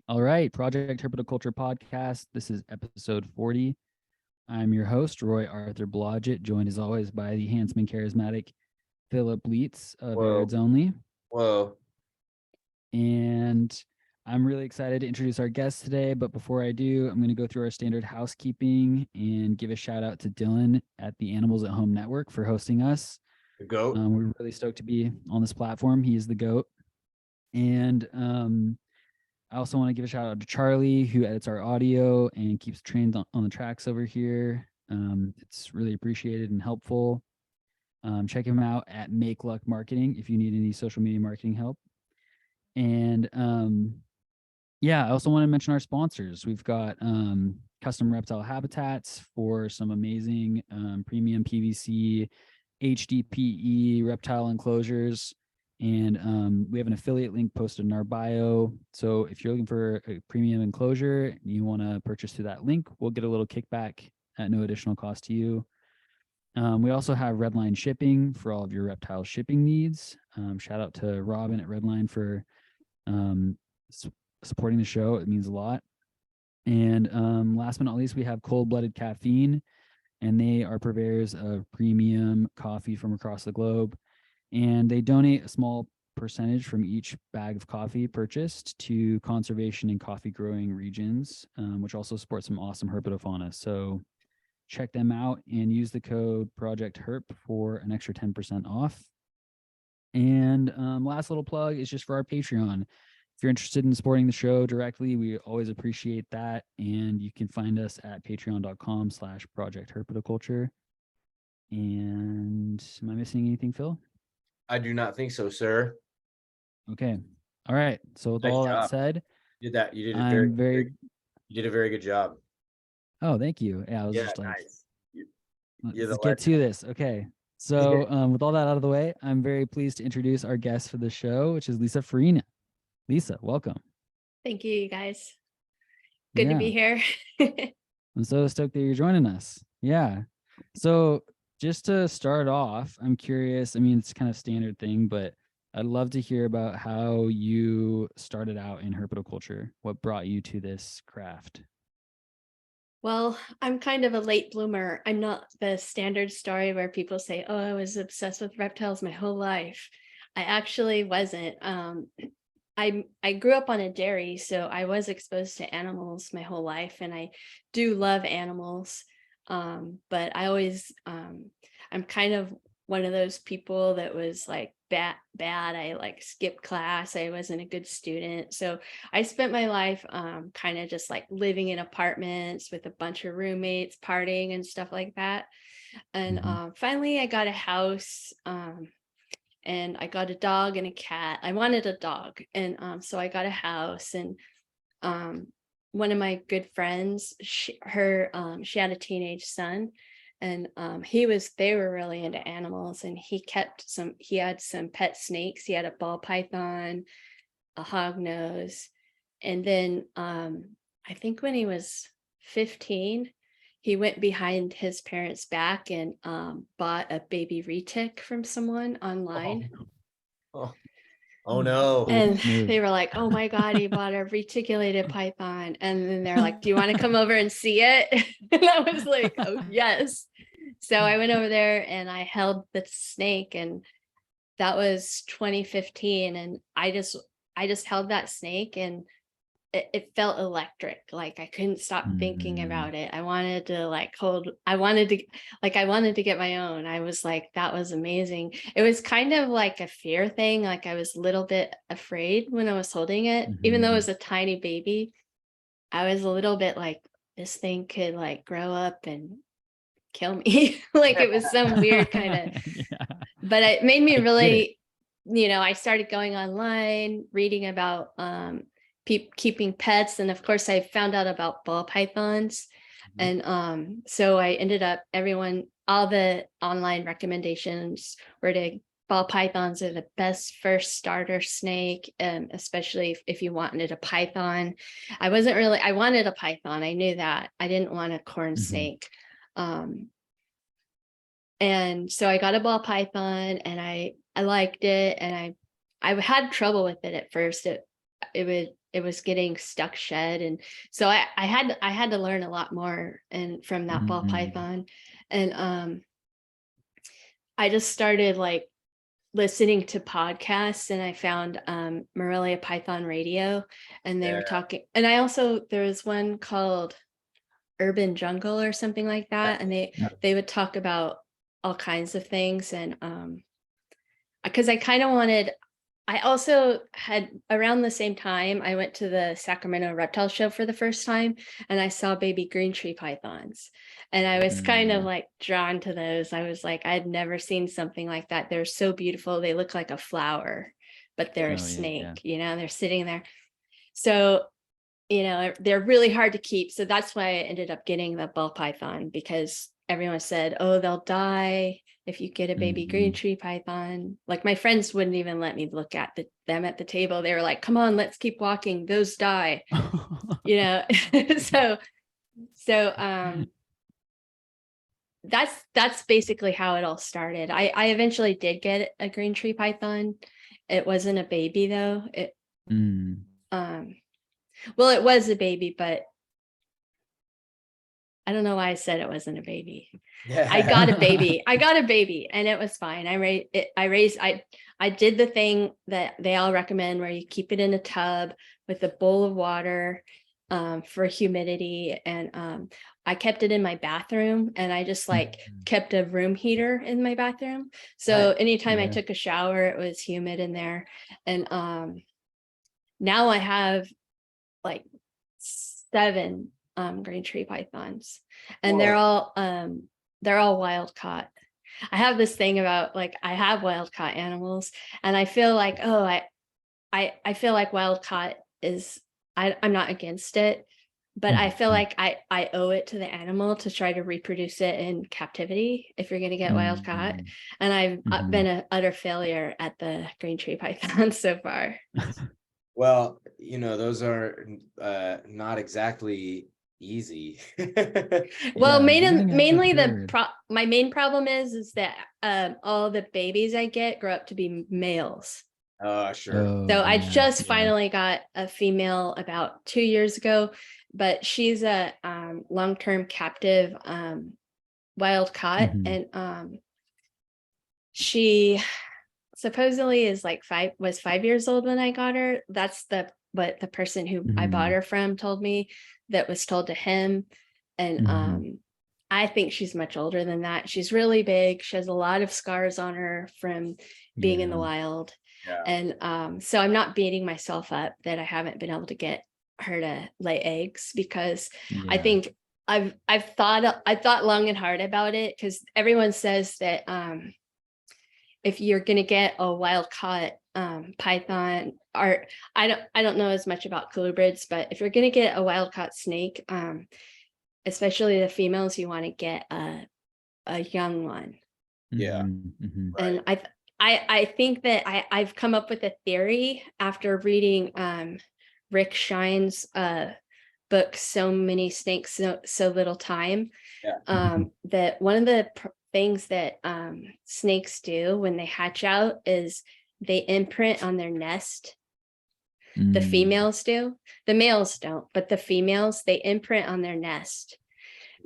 All right, Project Herpetoculture podcast. This is episode 40. I'm your host, Roy Arthur Blodgett, joined as always by the handsome and charismatic Philip Leitz of Whoa. Airheads Only. Whoa. And I'm really excited to introduce our guest today. But before I do, I'm going to go through our standard housekeeping and give a shout out to Dylan at the Animals at Home Network for hosting us. The goat. We're really stoked to be on this platform. He is the GOAT. And I also want to give a shout out to Charlie, who edits our audio and keeps trains on the tracks over here. It's really appreciated and helpful. Check him out at Make Luck Marketing if you need any social media marketing help. And I also want to mention our sponsors. We've got custom reptile habitats for some amazing premium PVC, HDPE reptile enclosures. And we have an affiliate link posted in our bio. So if you're looking for a premium enclosure and you want to purchase through that link, we'll get a little kickback at no additional cost to you. We also have Redline shipping for all of your reptile shipping needs. Shout out to Robin at Redline for supporting the show. It means a lot. And last but not least, we have Cold Blooded Caffeine, and they are purveyors of premium coffee from across the globe. And they donate a small percentage from each bag of coffee purchased to conservation in coffee growing regions, which also supports some awesome herpetofauna. So check them out and use the code Project Herp for an extra 10% off. And last little plug is just for our Patreon. If you're interested in supporting the show directly, we always appreciate that. And you can find us at patreon.com/Project Herpetoculture. And am I missing anything, Phil? I do not think so, sir. Okay. All right. So with Nice all job. that said, You did that. You did you did a very good job. Oh, thank you. Yeah, I was just like, nice. let's get to this. Okay. So with all that out of the way, I'm very pleased to introduce our guest for the show, which is Lisa Farinha. Lisa, welcome. Thank you, you guys. Good to be here. I'm so stoked that you're joining us. Yeah. So just to start off, I'm curious. I mean, it's kind of standard thing, but I'd love to hear about how you started out in herpetoculture. What brought you to this craft? Well, I'm kind of a late bloomer. I'm not the standard story where people say, oh, I was obsessed with reptiles my whole life. I actually wasn't. I grew up on a dairy, so I was exposed to animals my whole life, and I do love animals. But I always, I'm kind of one of those people that was like bad. I like skipped class. I wasn't a good student. So I spent my life kind of just like living in apartments with a bunch of roommates, partying and stuff like that. And finally I got a house and I got a dog and a cat. I wanted a dog. And so I got a house, and one of my good friends, she had a teenage son, and they were really into animals, and he had some pet snakes. He had a ball python, a hognose. And then I think when he was 15, he went behind his parents' back and bought a baby retic from someone online. Oh no. And they were like, oh my God, he bought a reticulated python. And then they're like, do you want to come over and see it? And I was like, oh yes. So I went over there and I held the snake, and that was 2015. And I just held that snake, and it felt electric. Like I couldn't stop thinking about it. I wanted to get my own. I was like, that was amazing. It was kind of like a fear thing. Like I was a little bit afraid when I was holding it, even though it was a tiny baby. I was a little bit like, this thing could like grow up and kill me. Like it was some weird kind of, but it made me really, I started going online, reading about, keeping pets, and of course I found out about ball pythons. And so I ended up, all the online recommendations were to ball pythons are the best first starter snake, especially if you wanted a python. I wanted a python. I knew that. I didn't want a corn snake. And so I got a ball python, and I liked it, and I had trouble with it at first. it was getting stuck shed. And so I had to learn a lot more and from that ball python. And I just started like listening to podcasts, and I found Morelia Python Radio, and they were talking, and there was one called Urban Jungle or something like that, and they would talk about all kinds of things. And because I also had, around the same time, I went to the Sacramento Reptile Show for the first time, and I saw baby green tree pythons. And I was kind of like drawn to those. I was like, I'd never seen something like that. They're so beautiful. They look like a flower, but they're a snake, they're sitting there. So, they're really hard to keep. So that's why I ended up getting the ball python, because everyone said, oh, they'll die if you get a baby green tree python. Like, my friends wouldn't even let me look at them at the table. They were like, come on, let's keep walking. Those die, So that's basically how it all started. I eventually did get a green tree python. It wasn't a baby though. Well, it was a baby, but I don't know why I said it wasn't a baby. I got a baby and it was fine. I did the thing that they all recommend, where you keep it in a tub with a bowl of water for humidity. And I kept it in my bathroom, and I just like kept a room heater in my bathroom. So anytime I took a shower, it was humid in there. And now I have like 7 green tree pythons, and they're all wild caught. I have this thing about, like, I have wild caught animals, and I feel like, I feel like wild caught is, I'm not against it, but I feel like I owe it to the animal to try to reproduce it in captivity if you're going to get wild caught. And I've been an utter failure at the green tree python so far. Well, those are not exactly easy. Well, mainly my main problem is that all the babies I get grow up to be males. Oh, sure. So I just finally got a female about 2 years ago, but she's a long-term captive wild caught, and she supposedly is like 5 years old when I got her. That's what the person who I bought her from told me, that was told to him. And I think she's much older than that. She's really big. She has a lot of scars on her from being in the wild. And so I'm not beating myself up that I haven't been able to get her to lay eggs, because I think I've thought long and hard about it, because everyone says that if you're going to get a wild caught python, or I don't know as much about colubrids, but if you're going to get a wild caught snake, especially the females, you want to get a young one. And I think that I've come up with a theory after reading Rick Shine's book, So Many Snakes, So Little Time, that one of the things that snakes do when they hatch out is they imprint on their nest. The females do. The males don't, but the females, they imprint on their nest.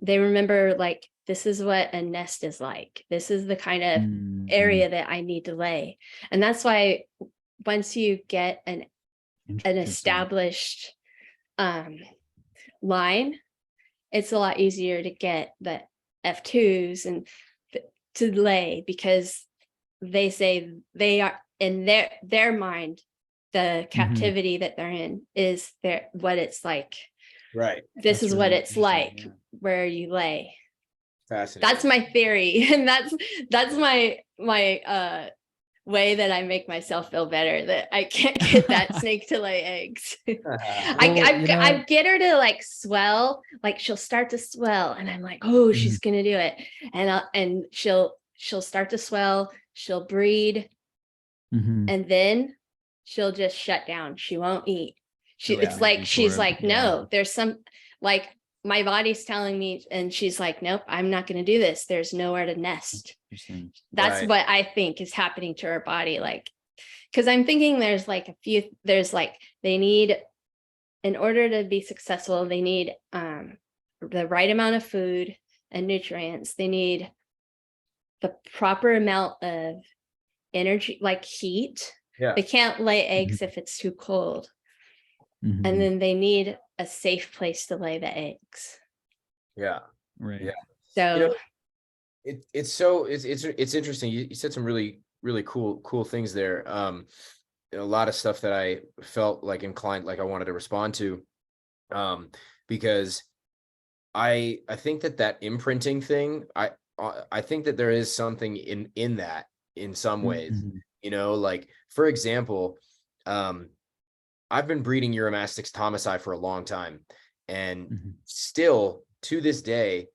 They remember, like, this is what a nest is like. This is the kind of area that I need to lay. And that's why once you get an established line, it's a lot easier to get the F2s and to lay, because they say they are, in their mind, the captivity that they're in is what it's like. Right. This is what it's like where you lay. Fascinating. That's my theory, and that's my way that I make myself feel better, that I can't get that snake to lay eggs. I get her to like swell, like she'll start to swell, and I'm like, oh, she's gonna do it, and she'll start to swell, she'll breed, and then she'll just shut down. She won't eat. It's like she's like, no, there's some, like, my body's telling me, and she's like, nope, I'm not going to do this. There's nowhere to nest. That's what I think is happening to her body. Like, because I'm thinking there's like they need in order to be successful, they need the right amount of food and nutrients. They need the proper amount of energy, like heat. Yeah. They can't lay eggs if it's too cold. Mhm. And then they need a safe place to lay the eggs. Yeah. Right. Yeah. So You know, it's interesting. You said some really cool things there. A lot of stuff that I felt like inclined, like I wanted to respond to, because I think that imprinting thing, I think that there is something in that in some ways. Mhm. You know, like for example, I've been breeding Uromastyx thomasii for a long time, and Mhm. still to this day,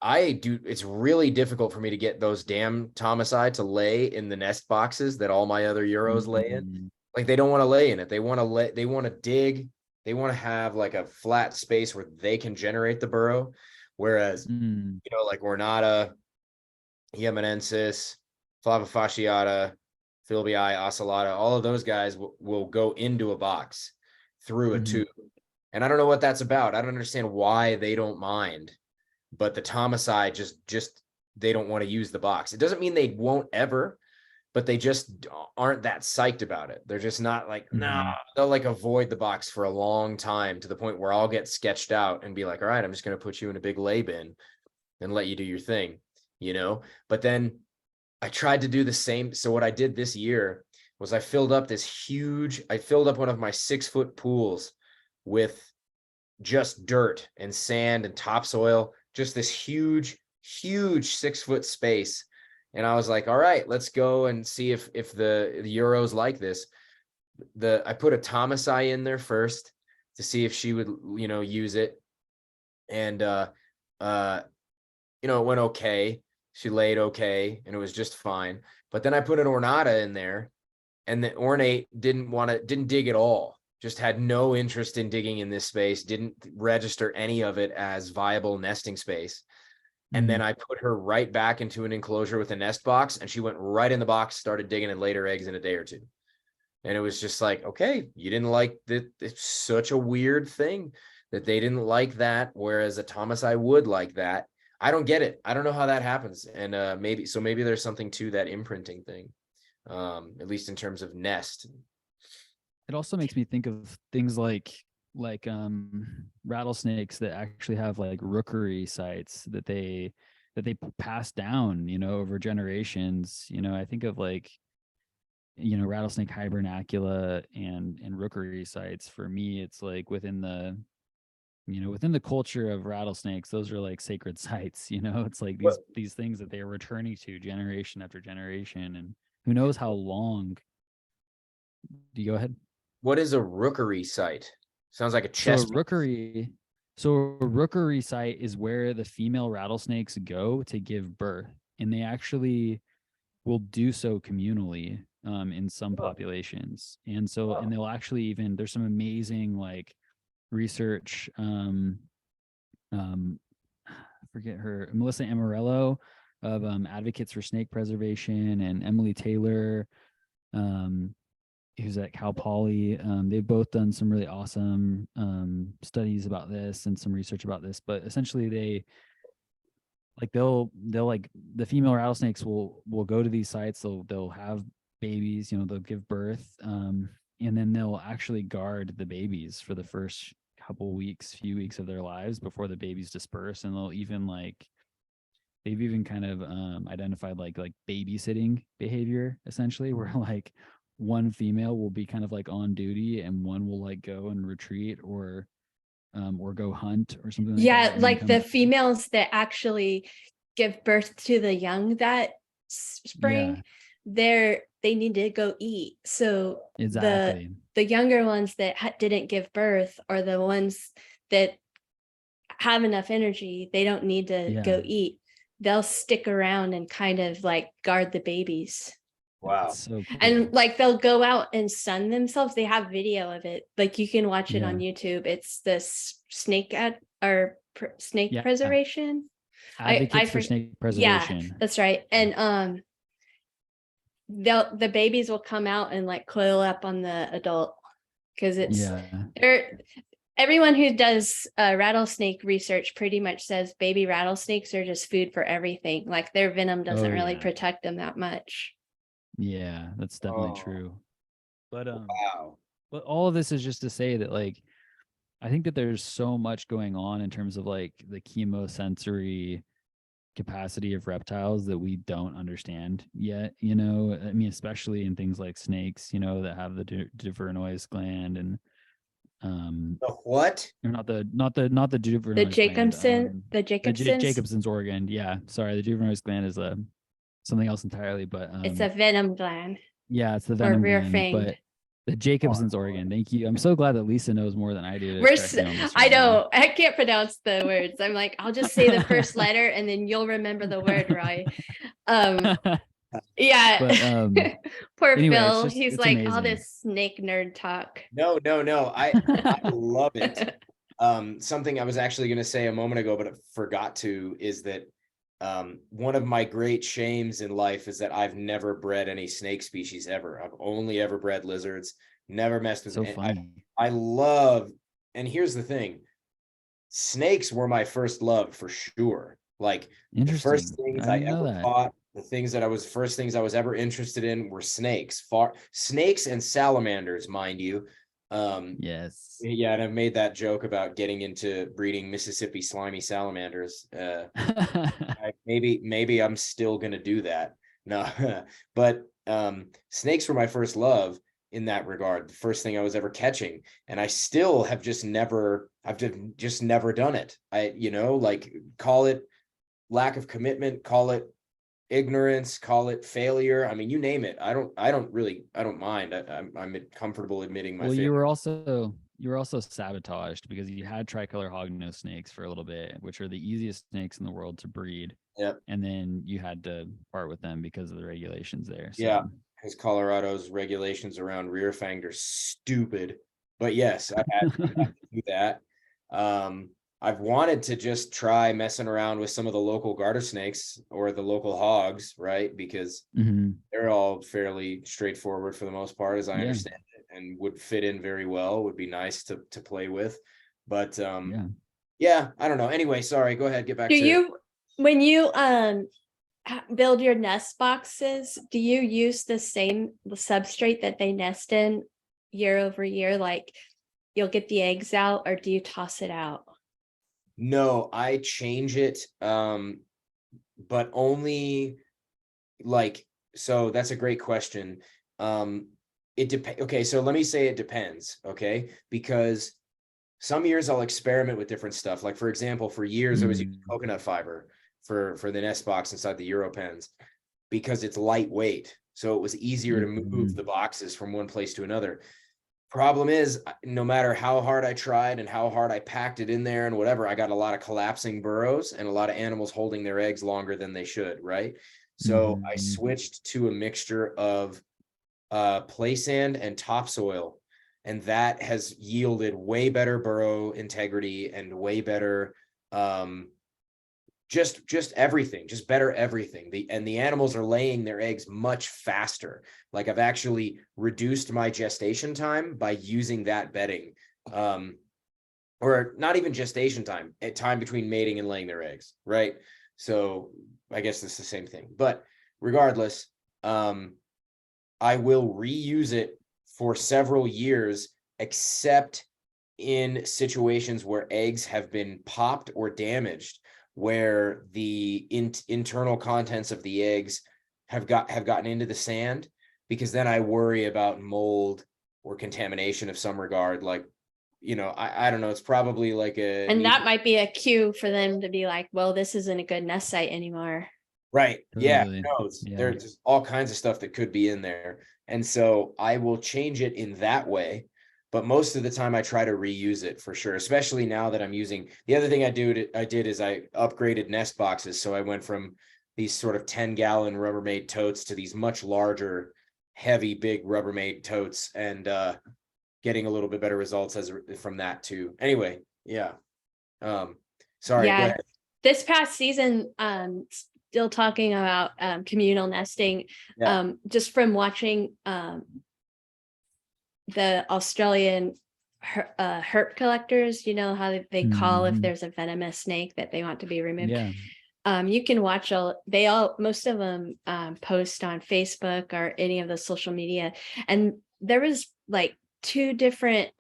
it's really difficult for me to get those damn thomasii to lay in the nest boxes that all my other Euros lay in. Mhm. Like they don't want to lay in it. They want to dig. They want to have like a flat space where they can generate the burrow. Whereas, Mm. you know, like Ornata, Yemenensis, Flavifasciata, Philbii, Ocellata, all of those guys will go into a box through a Mhm. tube. And I don't know what that's about. I don't understand why they don't mind, but the thomasii just they don't want to use the box. It doesn't mean they won't ever, but they just aren't that psyched about it. They're just not like, nah, Mhm. they'll like avoid the box for a long time, to the point where I'll get sketched out and be like, all right, I'm just going to put you in a big lay bin and let you do your thing, you know? But then I tried to do the same. So what I did this year was I filled up one of my 6-foot pools with just dirt and sand and topsoil, just this huge 6-foot space. And I was like, all right, let's go and see if the Euros like this. I put a thomasii in there first to see if she would, you know, use it. And you know, it went okay. She laid okay, and it was just fine. But then I put an Ornata in there, and the ornate didn't dig at all. Just had no interest in digging in this space, didn't register any of it as viable nesting space. And then I put her right back into an enclosure with a nest box, and she went right in the box, started digging, and laid her eggs in a day or two. And it was just like, okay, you didn't like that. It's such a weird thing that they didn't like that, whereas a thomasii would like that. I don't get it. I don't know how that happens. And maybe there's something to that imprinting thing, at least in terms of nest. It also makes me think of things like rattlesnakes that actually have like rookery sites that they pass down, you know, over generations. You know, I think of like, you know, rattlesnake hibernacula and rookery sites. For me, it's like within the, you know, within the culture of rattlesnakes, those are like sacred sites. You know, it's like these things that they are returning to generation after generation, and who knows how long. Do you go ahead? What is a rookery site? Sounds like a chest. So a rookery site is where the female rattlesnakes go to give birth, and they actually will do so communally in some populations. And so, and they'll actually even, there's some amazing like research. I forget her, Melissa Amarello of Advocates for Snake Preservation, and Emily Taylor, who's at Cal Poly. They've both done some really awesome studies about this and some research about this. But essentially, they'll like, the female rattlesnakes will go to these sites. They'll have babies. You know, they'll give birth, and then they'll actually guard the babies for the first few weeks of their lives before the babies disperse. And they've even kind of identified like babysitting behavior, essentially, where like one female will be kind of like on duty and one will like go and retreat or go hunt or something like that. Yeah, like the females that actually give birth to the young that spring, they need to go eat. So exactly, the younger ones that didn't give birth are the ones that have enough energy. They don't need to go eat. They'll stick around and kind of like guard the babies. Wow. So cool. And like they'll go out and sun themselves. They have video of it. Like you can watch it on YouTube. It's this snake preservation. Advocates for Snake Preservation. Yeah, that's right. And the babies will come out and like coil up on the adult. because it's Yeah. everyone who does rattlesnake research pretty much says baby rattlesnakes are just food for everything. Like their venom doesn't really protect them that much. Yeah, that's definitely true. But Wow. but all of this is just to say that, like, I think that there's so much going on in terms of like the chemosensory capacity of reptiles that we don't understand yet. I mean, especially in things like snakes, that have the Divernois gland and The what? or not the Divernois The gland, the Jacobsons. Jacobson's organ. Yeah, sorry, the Divernois gland is something else entirely, but It's a venom gland. yeah, it's the venom rear gland, fanged. but the Jacobson's organ. Thank you. I'm so glad that Lisa knows more than I do. I know I can't pronounce the words. I'm like, I'll just say the first letter and then you'll remember the word, Roy. Yeah. But Poor anyway, Phil. He's like amazing. all this snake nerd talk. No. I love it. Something I was actually going to say a moment ago, but I forgot to, is that one of my great shames in life is that I've never bred any snake species ever. I've only ever bred lizards, never messed with so funny. I love, and here's the thing, snakes were my first love for sure. Like the first things I ever bought, first things I was ever interested in were snakes. Snakes and salamanders, mind you. Yes. Yeah, and I've made that joke about getting into breeding Mississippi slimy salamanders. Maybe I'm still gonna do that. No, but snakes were my first love in that regard. The first thing I was ever catching, and I still have just never. I've just never done it. Like, call it lack of commitment, call it ignorance, call it failure. I mean, you name it. I don't mind. I'm comfortable admitting my failure. You were also sabotaged because you had tricolor hognose snakes for a little bit, which are the easiest snakes in the world to breed. Yep. And then you had to part with them because of the regulations there. So. Yeah, because Colorado's regulations around rear fanged are stupid. But yes, I've had to do that. I've wanted to just try messing around with some of the local garter snakes or the local hogs, right? Because they're all fairly straightforward for the most part, as I understand it, and would fit in very well, would be nice to play with. But yeah, I don't know. Anyway, sorry, go ahead, get back to when you build your nest boxes, do you use the same substrate that they nest in year over year? Like you'll get the eggs out, or do you toss it out? No, I change it, but only so that's a great question. It depends. Okay, so let me say it depends. Okay, because some years I'll experiment with different stuff. Like, for example, for years I was using coconut fiber for the nest box inside the Euro pens because it's lightweight. So it was easier to move the boxes from one place to another. Problem is, no matter how hard I tried and how hard I packed it in there and whatever, I got a lot of collapsing burrows and a lot of animals holding their eggs longer than they should, right? So I switched to a mixture of play sand and topsoil, and that has yielded way better burrow integrity and way better just everything, just better everything. The animals are laying their eggs much faster. Like, I've actually reduced my gestation time by using that bedding, or not even gestation time, time between mating and laying their eggs, right? So I guess it's the same thing, but regardless, I will reuse it for several years, except in situations where eggs have been popped or damaged, where the internal contents of the eggs have gotten into the sand, because then I worry about mold or contamination of some regard. Like, I don't know, it's probably like that might be a cue for them to be like, well, this isn't a good nest site anymore. Right. Totally. Yeah. There's all kinds of stuff that could be in there. And so I will change it in that way. But most of the time I try to reuse it for sure, especially now that I'm using. The other thing I did is I upgraded nest boxes. So I went from these sort of 10-gallon Rubbermaid totes to these much larger, heavy, big Rubbermaid totes, and getting a little bit better results from that too. Anyway, yeah. Sorry, go ahead. This past season, still talking about communal nesting, just from watching the Australian herp collectors, you know how they call if Mhm. there's a venomous snake that they want to be removed. Yeah. You can watch most of them post on Facebook or any of the social media. And there was like 2 different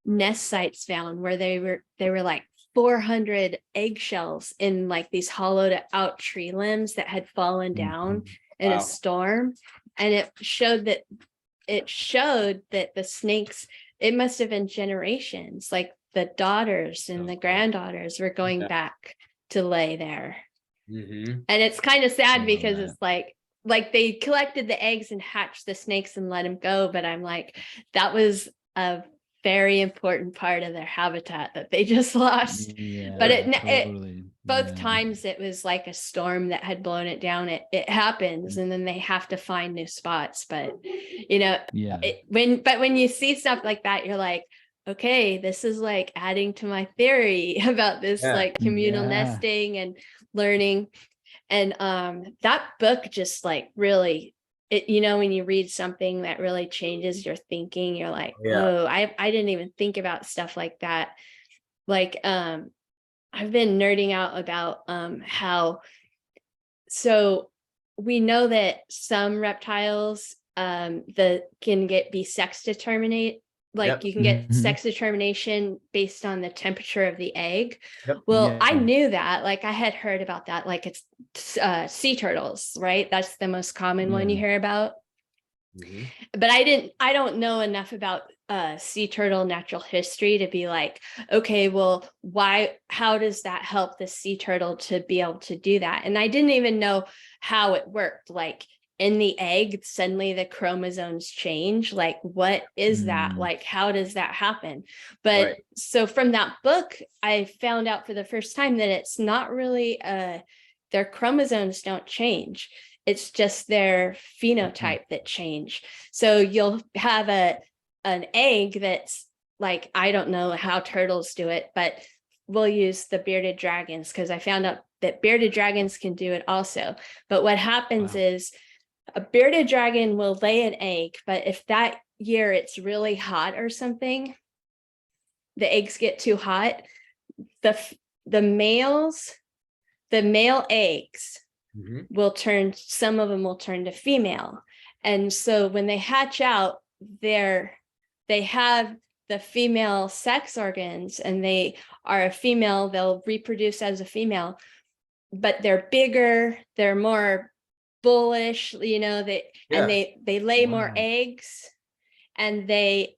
nest sites found where they were like 400 eggshells in like these hollowed out tree limbs that had fallen down in Wow. a storm. And it showed that the snakes, it must have been generations, like the daughters and the granddaughters were going Yeah. back to lay there. Mhm. And it's kind of I sad love because that. it's like they collected the eggs and hatched the snakes and let them go. But I'm like, that was a very important part of their habitat that they just lost. Yeah, But it totally. both Yeah. times it was like a storm that had blown it down. It happens, and then they have to find new spots. But you know, Yeah. when you see stuff like that, you're like, okay, this is like adding to my theory about this Yeah. like communal Yeah. nesting and learning. And that book just like really, it, you know, when you read something that really changes your thinking, you're like, Yeah. oh, I didn't even think about stuff like that. Like I've been nerding out about how, so we know that some reptiles can be sex determinate, like Yep. you can get Mhm. sex determination based on the temperature of the egg. Yep. Well, I Yeah. knew that, like I had heard about that, like it's sea turtles, right? That's the most common one you Yeah. hear about. Mhm. But I don't know enough about sea turtle natural history to be like, okay, well, how does that help the sea turtle to be able to do that? And I didn't even know how it worked. Like in the egg, suddenly the chromosomes change. Like, what is that? Mm. Like, how does that happen? But Right. so from that book, I found out for the first time that it's not really their chromosomes don't change. It's just their phenotype that change. So you'll have an egg that's like, I don't know how turtles do it, but we'll use the bearded dragons because I found out that bearded dragons can do it also. But what happens Wow. is a bearded dragon will lay an egg, but if that year it's really hot or something, the eggs get too hot, the male eggs Mhm. some of them will turn to female. And so when they hatch out, they have the female sex organs and they are a female, they'll reproduce as a female, but they're bigger, they're more bullish, you know, and Yeah. they lay more Wow. eggs, and they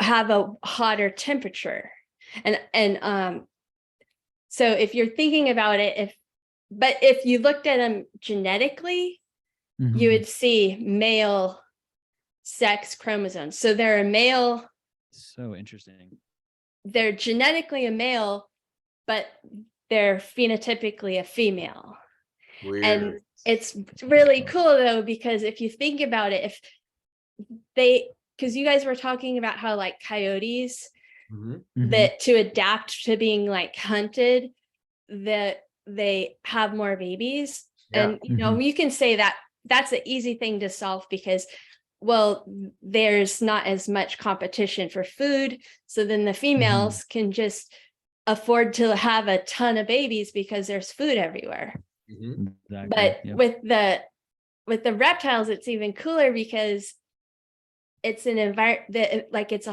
have a hotter temperature. And so if you're thinking about it, if you looked at them genetically, you Mhm. would see male sex chromosomes. So they're a male, So interesting. they're genetically a male, but they're phenotypically a female. And Weird. it's really cool though, because if you think about it, because you guys were talking about how like coyotes, Mhm. that to adapt to being like hunted, that they have more babies. Yeah. And you know, you can say that that's an easy thing to solve because, well, there's not as much competition for food, so then the females can just afford to have a ton of babies because there's food everywhere. Mhm. Exactly. But Yep. with the reptiles, it's even cooler because it's an environment that like it's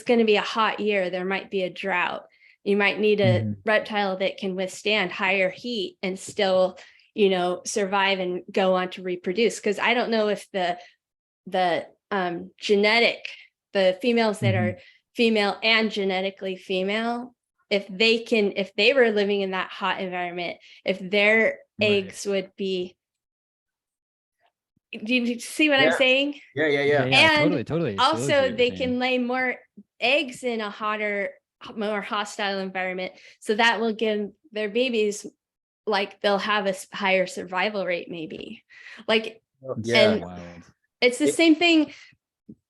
going to be a hot year. There might be a drought. You might need a reptile that can withstand higher heat and still, you know, survive and go on to reproduce. Because I don't know if the females that are female and genetically female, if they were living in that hot environment, if their eggs would be. Do you see what I'm saying? Yeah. And Totally. also they can lay more eggs in a hotter, more hostile environment. So that will give their babies, like they'll have a higher survival rate maybe. Like, Yeah. Wild. it's the same thing.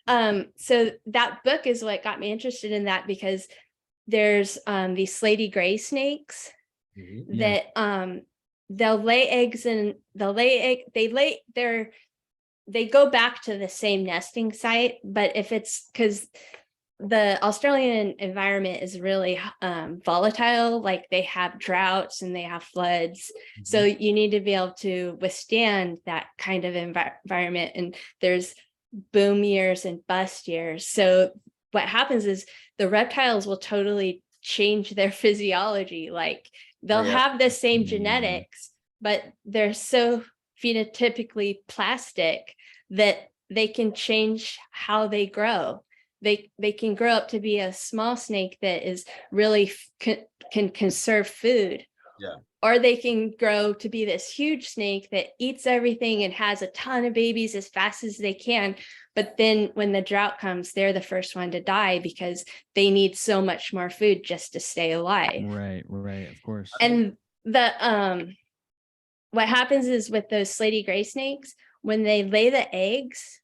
So that book is what got me interested in that, because there's these slaty gray snakes that they'll lay eggs and they go back to the same nesting site, but if it's because the Australian environment is really volatile, like they have droughts and they have floods. So you need to be able to withstand that kind of environment. And there's boom years and bust years. So what happens is the reptiles will totally change their physiology. Like they'll have the same genetics, but they're so phenotypically plastic that they can change how they grow. They can grow up to be a small snake that is really can conserve food. Yeah. Or they can grow to be this huge snake that eats everything and has a ton of babies as fast as they can. But then when the drought comes, they're the first one to die because they need so much more food just to stay alive. Right, of course. And the what happens is with those slaty gray snakes, when they lay the eggs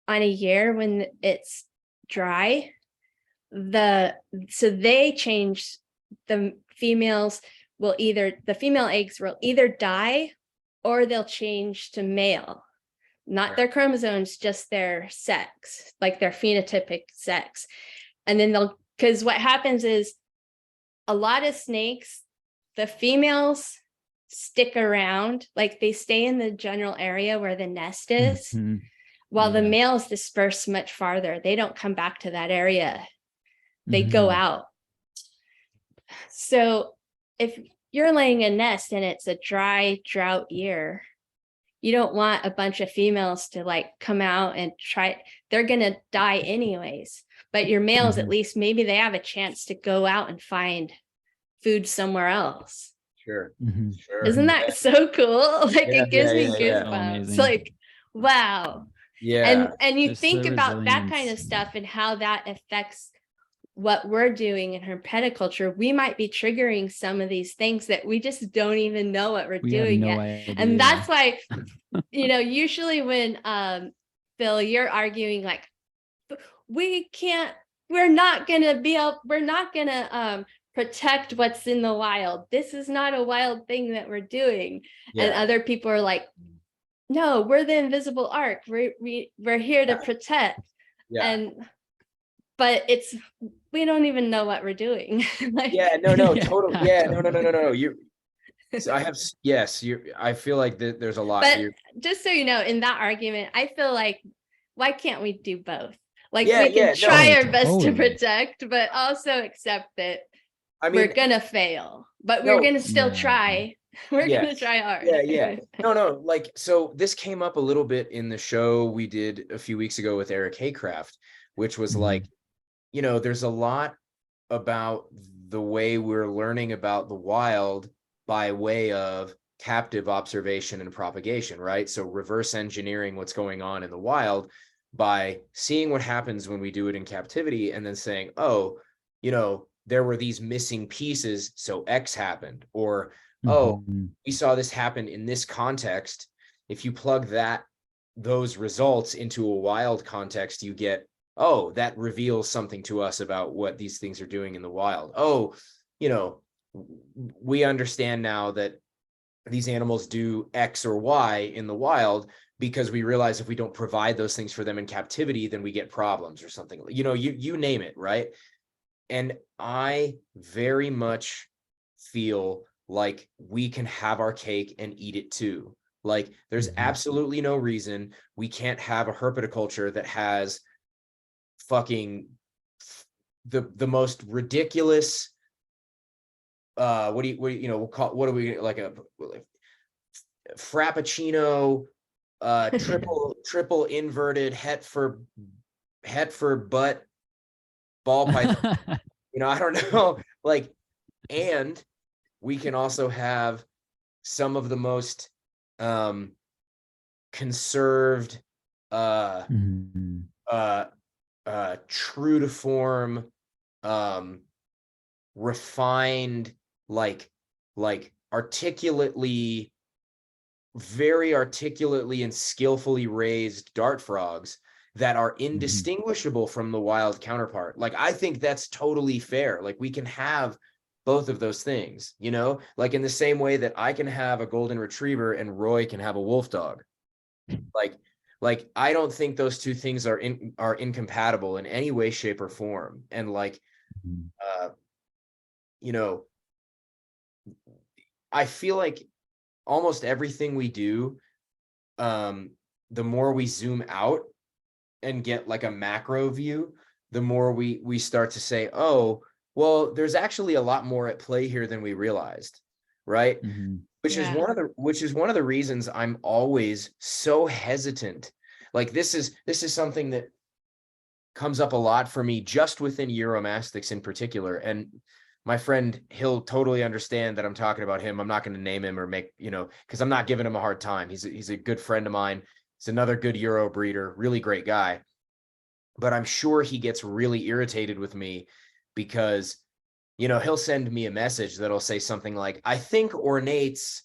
on a year when it's dry, so they change. The female eggs will either die or they'll change to male, not their chromosomes, just their sex, like their phenotypic sex. And then because what happens is a lot of snakes, the females stick around, like they stay in the general area where the nest is, while the males disperse much farther. They don't come back to that area. They go out. So if you're laying a nest and it's a dry drought year, you don't want a bunch of females to like come out and try. They're going to die anyways. But your males, at least maybe they have a chance to go out and find food somewhere else. Sure. Isn't that so cool? Like it gives me goosebumps. Amazing. Like, wow. Yeah. And you Just think the about that kind of resilience. stuff and how that affects what we're doing in herpetoculture. We might be triggering some of these things that we just don't even know what we're doing have no yet. idea. And that's why, usually when Phil, you're arguing like, we're not gonna protect what's in the wild. This is not a wild thing that we're doing. And other people are like, no, we're the invisible ark. We're here to protect. But we don't even know what we're doing. Totally. No. I feel like there's a lot but here. Just so you know, in that argument, I feel like, why can't we do both? Like we can try our best to protect, but also accept that we're gonna fail, but we're gonna still try. We're gonna try hard. No. Like, so this came up a little bit in the show we did a few weeks ago with Eric Haycraft, which was like, there's a lot about the way we're learning about the wild by way of captive observation and propagation, right? So reverse engineering what's going on in the wild by seeing what happens when we do it in captivity and then saying, oh, there were these missing pieces, so X happened, or we saw this happen in this context. If you plug those results into a wild context, you get, oh, that reveals something to us about what these things are doing in the wild. Oh, we understand now that these animals do X or Y in the wild because we realize if we don't provide those things for them in captivity, then we get problems or something. You name it, right? And I very much feel like we can have our cake and eat it too. Like there's absolutely no reason we can't have a herpetoculture that has fucking the most ridiculous what do we call like a frappuccino triple inverted het for butt ball python. I don't know, like, and we can also have some of the most conserved true to form refined, like very articulately and skillfully raised dart frogs that are indistinguishable from the wild counterpart. Like, I think that's totally fair. Like, we can have both of those things, like in the same way that I can have a golden retriever and Roy can have a wolf dog. Like Like, I don't think those two things are incompatible in any way, shape, or form. And like, you know, I feel like almost everything we do, the more we zoom out and get like a macro view, the more we start to say, oh, well, there's actually a lot more at play here than we realized, right? Which is one of the reasons I'm always so hesitant. Like, this is something that comes up a lot for me just within Uromastics in particular. And my friend, he'll totally understand that I'm talking about him. I'm not going to name him or make, because I'm not giving him a hard time. He's a good friend of mine. He's another good Euro breeder, really great guy. But I'm sure he gets really irritated with me because, he'll send me a message that'll say something like, I think ornates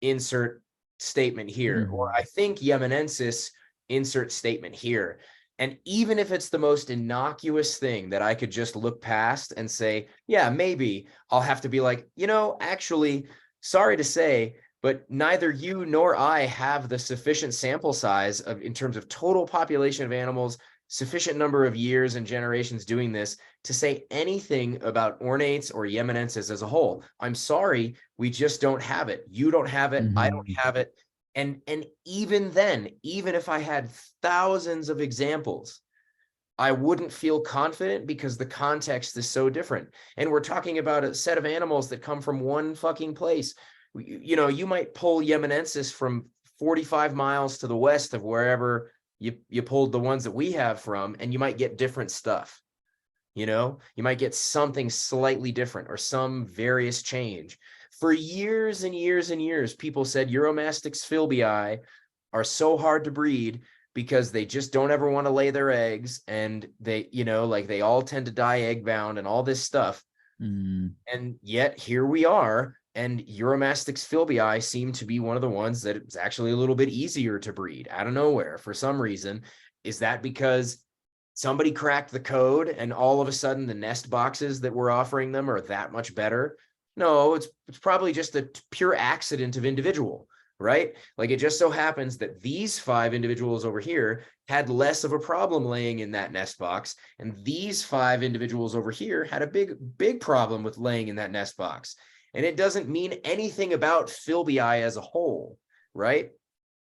insert statement here, or I think yemenensis insert statement here. And even if it's the most innocuous thing that I could just look past and say, yeah, maybe, I'll have to be like, actually, sorry to say, but neither you nor I have the sufficient sample size in terms of total population of animals, sufficient number of years and generations doing this to say anything about ornates or yemenensis as a whole. I'm sorry, we just don't have it. You don't have it. I don't have it. And even then, even if I had thousands of examples, I wouldn't feel confident because the context is so different. And we're talking about a set of animals that come from one fucking place. You might pull yemenensis from 45 miles to the west of wherever you pulled the ones that we have from, and you might get different stuff. You might get something slightly different or some various change. For years and years and years, people said Uromastyx filbii are so hard to breed because they just don't ever want to lay their eggs, and they, they all tend to die egg bound and all this stuff. And yet here we are, and Uromastyx filbii seem to be one of the ones that it's actually a little bit easier to breed out of nowhere for some reason. Is that because somebody cracked the code and all of a sudden the nest boxes that we're offering them are that much better? No, it's probably just a pure accident of individual, right? Like, it just so happens that these 5 individuals over here had less of a problem laying in that nest box, and these 5 individuals over here had a big problem with laying in that nest box. And it doesn't mean anything about filbii as a whole, right?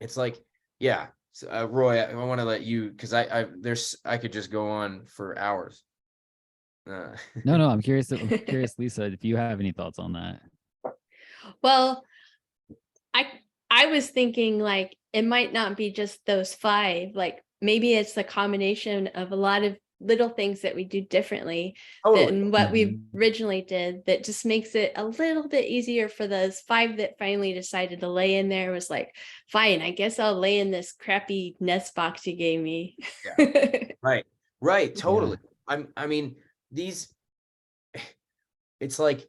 It's like, yeah. So, Roy, I want to let you, because I could just go on for hours. No, I'm curious, Lisa, if you have any thoughts on that. Well, I was thinking, like, it might not be just those 5, like maybe it's the combination of a lot of little things that we do differently than what we originally did that just makes it a little bit easier for those 5 that finally decided to lay in there. Was like, fine, I guess I'll lay in this crappy nest box you gave me. Yeah. Right, totally. Yeah. I mean, it's like,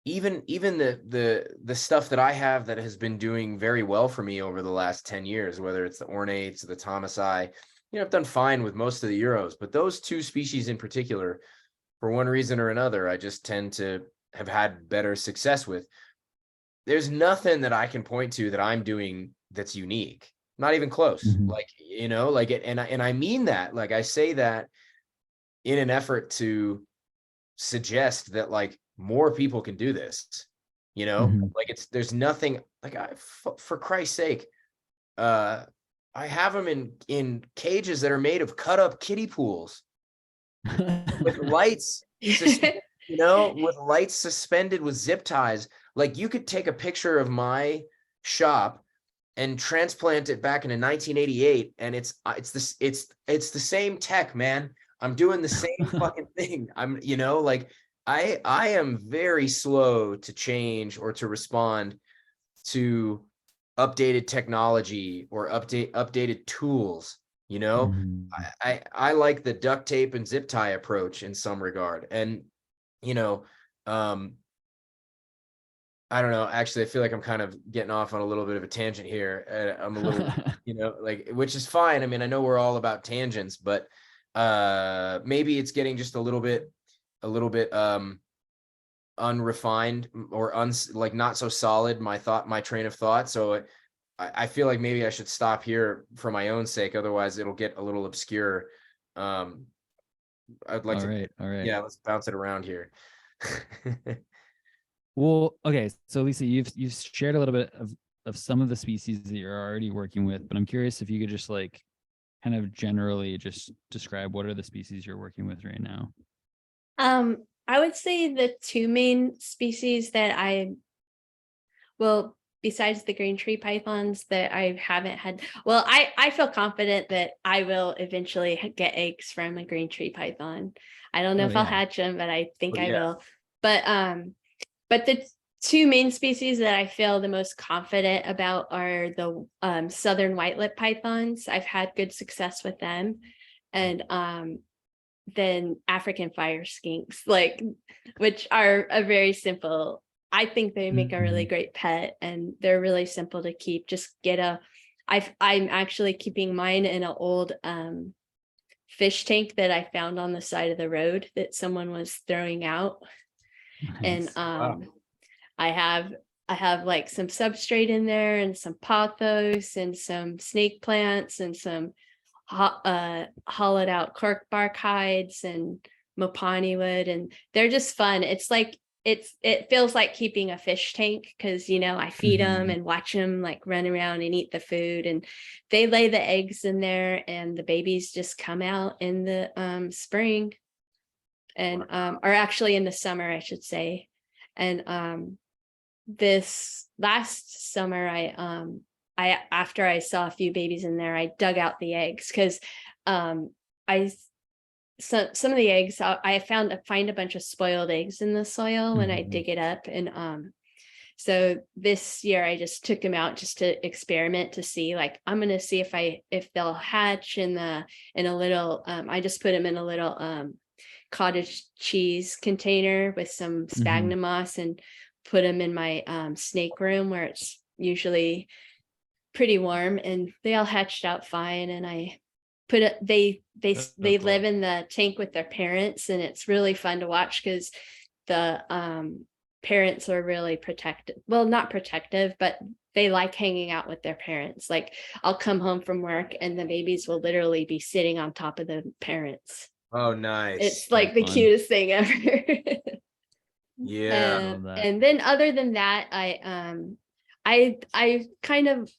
even the stuff that I have that has been doing very well for me over the last 10 years, whether it's the ornates, the thomasi, I've done fine with most of the Euros, but those 2 species in particular, for one reason or another, I just tend to have had better success with. There's nothing that I can point to that I'm doing that's unique, not even close. Like, and I mean that, like, I say that in an effort to suggest that, like, more people can do this, like, there's nothing, like, for Christ's sake, I have them in cages that are made of cut up kiddie pools with lights, with lights suspended with zip ties. Like, you could take a picture of my shop and transplant it back into 1988, and it's the same tech, man. I'm doing the same fucking thing. I'm, like, I am very slow to change or to respond to updated technology or updated tools. I like the duct tape and zip tie approach in some regard. And I don't know, actually I feel like I'm kind of getting off on a little bit of a tangent here. I'm a little like, which is fine. I mean, I know we're all about tangents, but maybe it's getting just a little bit unrefined or like not so solid, my train of thought. So I feel like maybe I should stop here for my own sake. Otherwise it'll get a little obscure. I'd like All to, right. yeah, let's bounce it around here. Well, okay. So Lisa, you've shared a little bit of some of the species that you're already working with, but I'm curious if you could just like kind of generally just describe what are the species you're working with right now. I would say the two main species that besides the green tree pythons that I haven't had, well, I feel confident that I will eventually get eggs from a green tree python. I don't know Oh, if I'll yeah. hatch them, but I think Oh, I yeah. will. But the two main species that I feel the most confident about are the southern white-lipped pythons. I've had good success with them. And then African fire skinks, like, which are a very simple, I think they make a really great pet, and they're really simple to keep. Just I'm actually keeping mine in an old fish tank that I found on the side of the road that someone was throwing out. And Nice. Wow. I have like some substrate in there and some pothos and some snake plants and some hollowed out cork bark hides and mopani wood, and they're just fun. It's like it feels like keeping a fish tank, because I feed them and watch them like run around and eat the food, and they lay the eggs in there, and the babies just come out in the spring, and or actually in the summer, I should say. And this last summer, I after I saw a few babies in there, I dug out the eggs, because some of the eggs I find a bunch of spoiled eggs in the soil when I dig it up. And so this year I just took them out just to experiment, to see, like, I'm gonna see if they'll hatch in a little I just put them in a little cottage cheese container with some sphagnum moss and put them in my snake room, where it's usually pretty warm, and they all hatched out fine. And I put it, they live in the tank with their parents, and it's really fun to watch, because the parents are really protective, well, not protective, but they like hanging out with their parents. Like, I'll come home from work and the babies will literally be sitting on top of the parents. Oh, nice. It's like the fun. cutest thing ever. Yeah. love that. And then other than that, I kind of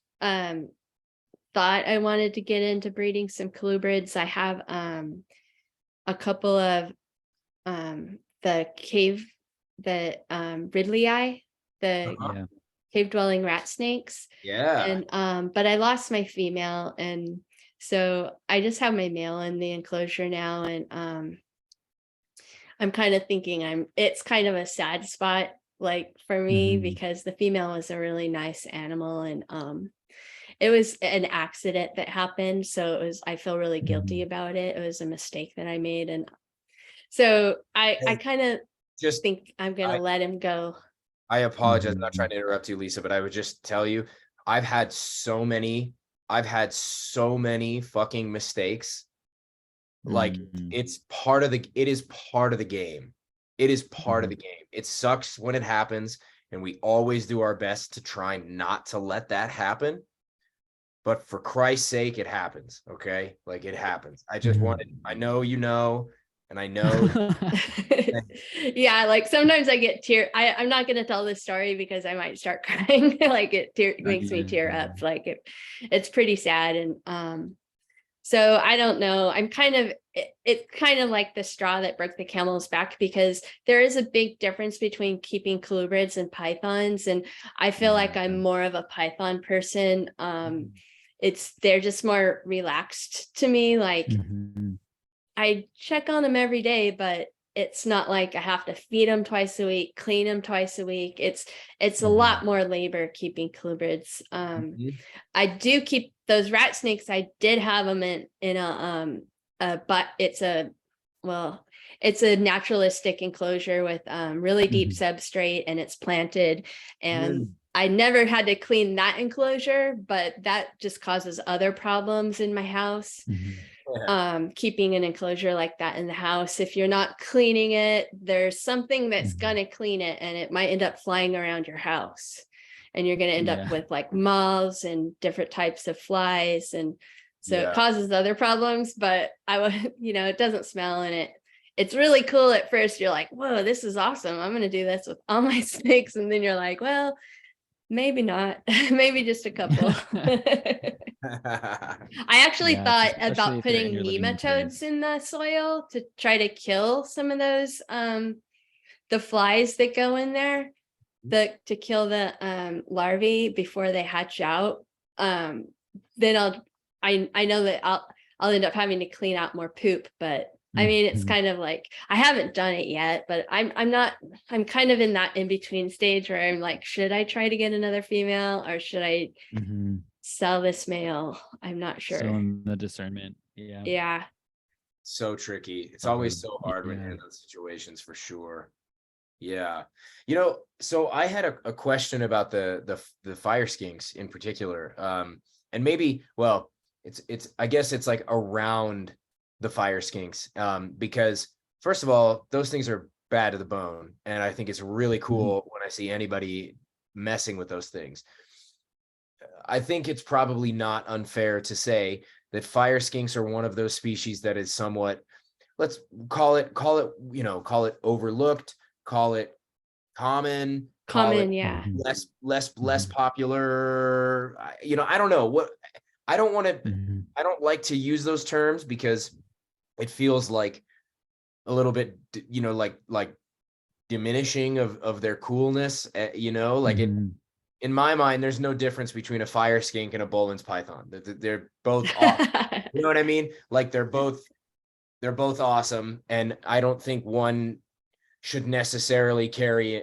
thought I wanted to get into breeding some colubrids. I have a couple of the Ridley-eye, the Yeah. cave dwelling rat snakes. Yeah. And but I lost my female, and so I just have my male in the enclosure now. And I'm kind of thinking it's kind of a sad spot, like, for me, because the female was a really nice animal, and it was an accident that happened, so I feel really guilty about it. It was a mistake that I made, and so I kind of Just think I'm gonna let him go. I apologize. I'm not trying to interrupt you, Lisa, but I would just tell you, I've had so many fucking mistakes. Like, it is part of the game. It is part of the game. It sucks when it happens, and we always do our best to try not to let that happen. But for Christ's sake, it happens. Okay. Like, it happens. I just I know, and I know. Yeah, like sometimes I get I'm not gonna tell this story because I might start crying. Like, it makes me tear up. Like, it's pretty sad. And so I don't know. I'm it's kind of like the straw that broke the camel's back, because there is a big difference between keeping colubrids and pythons. And I feel like I'm more of a python person. They're just more relaxed to me. Like, I check on them every day, but it's not like I have to feed them twice a week, clean them twice a week. It's a lot more labor keeping colubrids. I do keep those rat snakes. I did have them in but it's a naturalistic enclosure with really deep substrate, and it's planted, and I never had to clean that enclosure, but that just causes other problems in my house. Keeping an enclosure like that in the house, if you're not cleaning it, there's something that's gonna clean it, and it might end up flying around your house. and you're going to end up with like moths and different types of flies. And so it causes other problems, but it doesn't smell, and it's really cool at first. You're like, whoa, this is awesome. I'm going to do this with all my snakes. And then you're like, well, maybe not, maybe just a couple. I actually thought about putting nematodes in the soil to try to kill some of those, the flies that go in there, to kill the larvae before they hatch out. Then I know that I'll end up having to clean out more poop, but I mean, it's kind of like, I haven't done it yet, but I'm kind of in that in-between stage where I'm like, should I try to get another female, or should I sell this male? I'm not sure. So in the discernment. Yeah. So tricky. It's always so hard when you're in those situations, for sure. Yeah. So I had a question about the fire skinks in particular. And maybe, well, it's I guess it's like around the fire skinks, because first of all, those things are bad to the bone, and I think it's really cool when I see anybody messing with those things. I think it's probably not unfair to say that fire skinks are one of those species that is somewhat, let's call it overlooked, call it common, less popular. I don't know what. I don't like to use those terms because it feels like a little bit, like diminishing of their coolness, in my mind, there's no difference between a fire skink and a Boelen's python. They're both awesome. You know what I mean? Like they're both awesome. And I don't think one should necessarily carry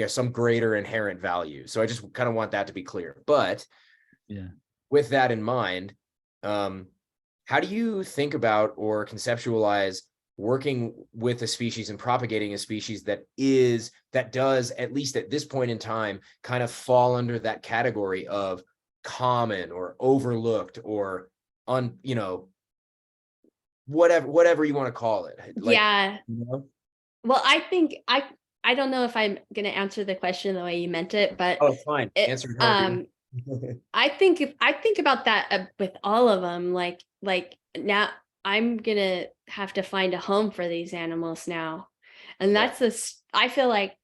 some greater inherent value. So I just kind of want that to be clear. But with that in mind, how do you think about or conceptualize working with a species and propagating a species that does, at least at this point in time, kind of fall under that category of common or overlooked or whatever you want to call it? Well, I think I don't know if I'm going to answer the question the way you meant it, but fine. Answer it. I think about that with all of them. Like now I'm gonna have to find a home for these animals now, and I feel like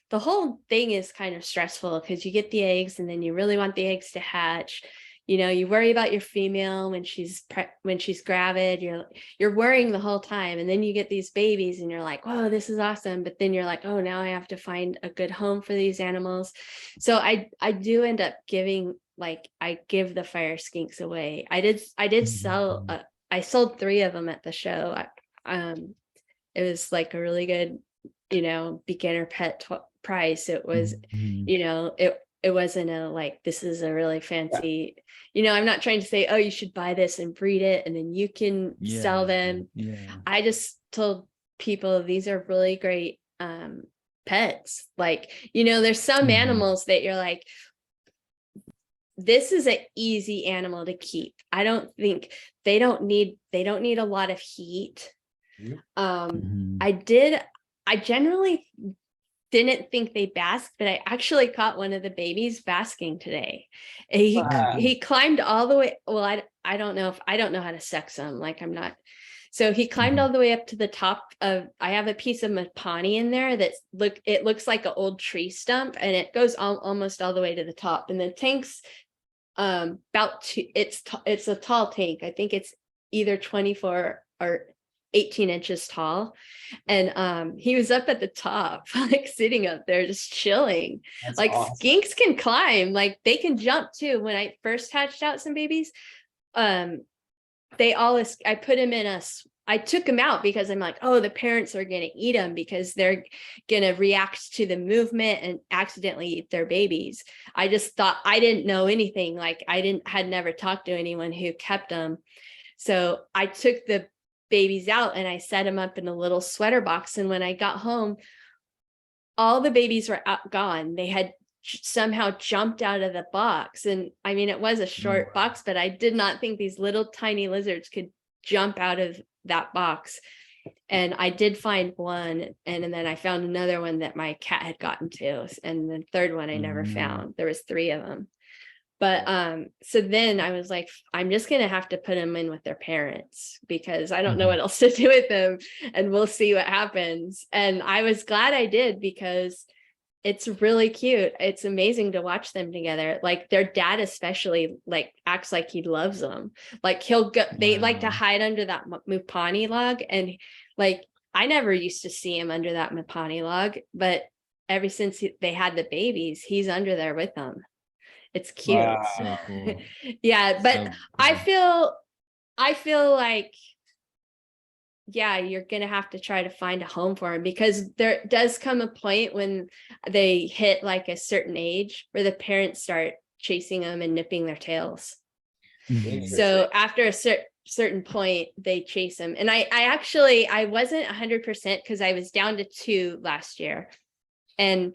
the whole thing is kind of stressful because you get the eggs and then you really want the eggs to hatch. You worry about your female when she's gravid. You're worrying the whole time, and then you get these babies and you're like, whoa, this is awesome. But then you're like, oh, now I have to find a good home for these animals. So I do end up giving, I give the fire skinks away. I did sell. I sold 3 of them at the show. It was like a really good, beginner pet price. It was, it wasn't this is a really fancy, I'm not trying to say, oh, you should buy this and breed it and then you can sell them. I just told people these are really great pets. There's some animals that you're like, this is an easy animal to keep. I don't think they don't need a lot of heat. I generally didn't think they basked, but I actually caught one of the babies basking today. He climbed all the way. Well, I don't know how to sex them. So he climbed all the way up to the top of, I have a piece of mapani in there it looks like an old tree stump, and it goes almost all the way to the top. And the tank's it's a tall tank. I think it's either 24 or 18 inches tall, and he was up at the top, sitting up there just chilling. That's awesome. Skinks can climb, they can jump too. When I first hatched out some babies, I took them out because I'm like, oh, the parents are going to eat them because they're going to react to the movement and accidentally eat their babies. I just thought, I didn't know anything. Had never talked to anyone who kept them. So I took the babies out and I set them up in a little sweater box. And when I got home, all the babies were gone. They had somehow jumped out of the box. And I mean, it was a short box, but I did not think these little tiny lizards could jump out of that box. And I did find one, and then I found another one that my cat had gotten to, and the third one I never found. There was 3 of them. But so then I was like, I'm just gonna have to put them in with their parents because I don't know what else to do with them, and we'll see what happens. And I was glad I did, because it's really cute. It's amazing to watch them together. Like their dad especially like acts like he loves them. Like he'll go, they like to hide under that mupani log, and like I never used to see him under that mupani log, but ever since they had the babies, he's under there with them. It's cute. Wow. So cool. Yeah, but So I cool. feel like, yeah, you're gonna have to try to find a home for them, because there does come a point when they hit like a certain age where the parents start chasing them and nipping their tails. So after a certain point, they chase them. And I wasn't 100% because I was down to 2 last year, and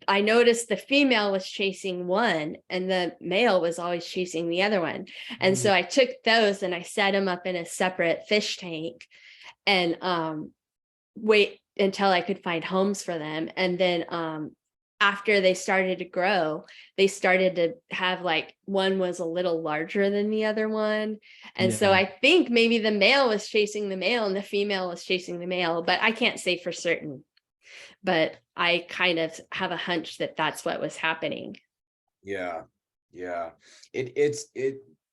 I noticed the female was chasing one and the male was always chasing the other one. And so I took those and I set them up in a separate fish tank and wait until I could find homes for them. And then after they started to grow, they started to have like one was a little larger than the other one. And so I think maybe the male was chasing the male and the female was chasing the male, but I can't say for certain. But I kind of have a hunch that that's what was happening. Yeah.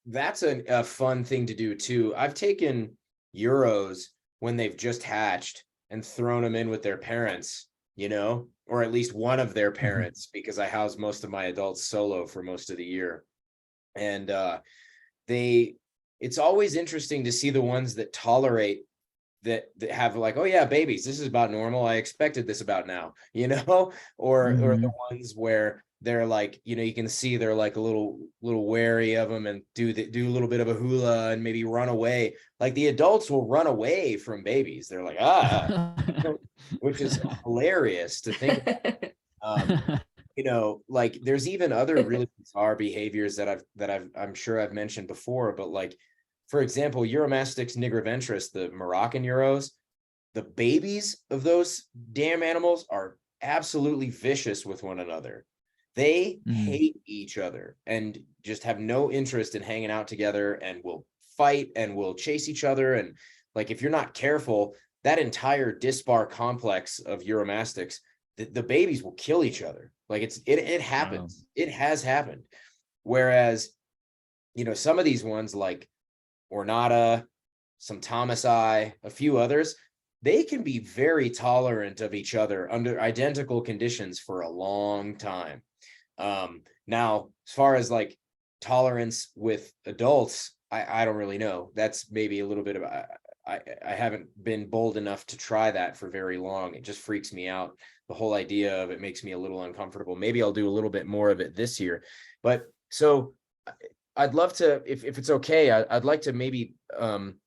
That's a fun thing to do too. I've taken Euros when they've just hatched and thrown them in with their parents, or at least one of their parents, because I house most of my adults solo for most of the year. And it's always interesting to see the ones that tolerate that have like, oh yeah, babies, this is about normal, I expected this about now, or the ones where they're like, you can see they're like a little wary of them and do a little bit of a hula and maybe run away. Like the adults will run away from babies. They're like, which is hilarious to think about. Like there's even other really bizarre behaviors that I'm sure I've mentioned before, but like, for example, Uromastix nigroventris, the Moroccan Euros, the babies of those damn animals are absolutely vicious with one another. They hate each other and just have no interest in hanging out together and will fight and will chase each other. And like, if you're not careful, that entire dispar complex of Uromastix, the babies will kill each other. Like it happens. Wow. It has happened. Whereas, some of these ones like Ornata, some Thomasi, a few others, they can be very tolerant of each other under identical conditions for a long time. Now, as far as like tolerance with adults, I don't really know. That's maybe a little bit of I haven't been bold enough to try that for very long. It just freaks me out. The whole idea of it makes me a little uncomfortable. Maybe I'll do a little bit more of it this year. But so I'd love to, if it's okay, I'd like to maybe kind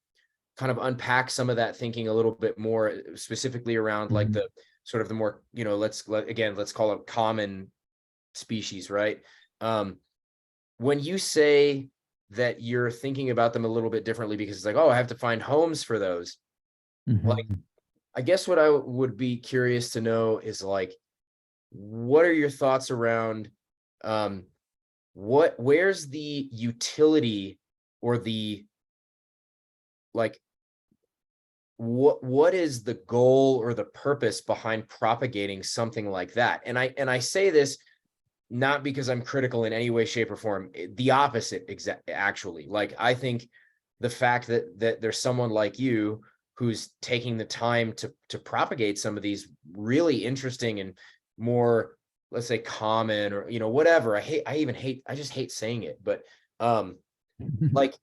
of unpack some of that thinking a little bit more, specifically around like the sort of the more, let's call it common species, right? When you say that you're thinking about them a little bit differently because it's like, oh, I have to find homes for those. Like, I guess what I would be curious to know is like, what are your thoughts around where's the utility or the like what is the goal or the purpose behind propagating something like that? And I say this not because I'm critical in any way, shape, or form. The opposite, actually. Like, I think the fact that there's someone like you who's taking the time to propagate some of these really interesting and more, let's say, common or whatever. I just hate saying it, but like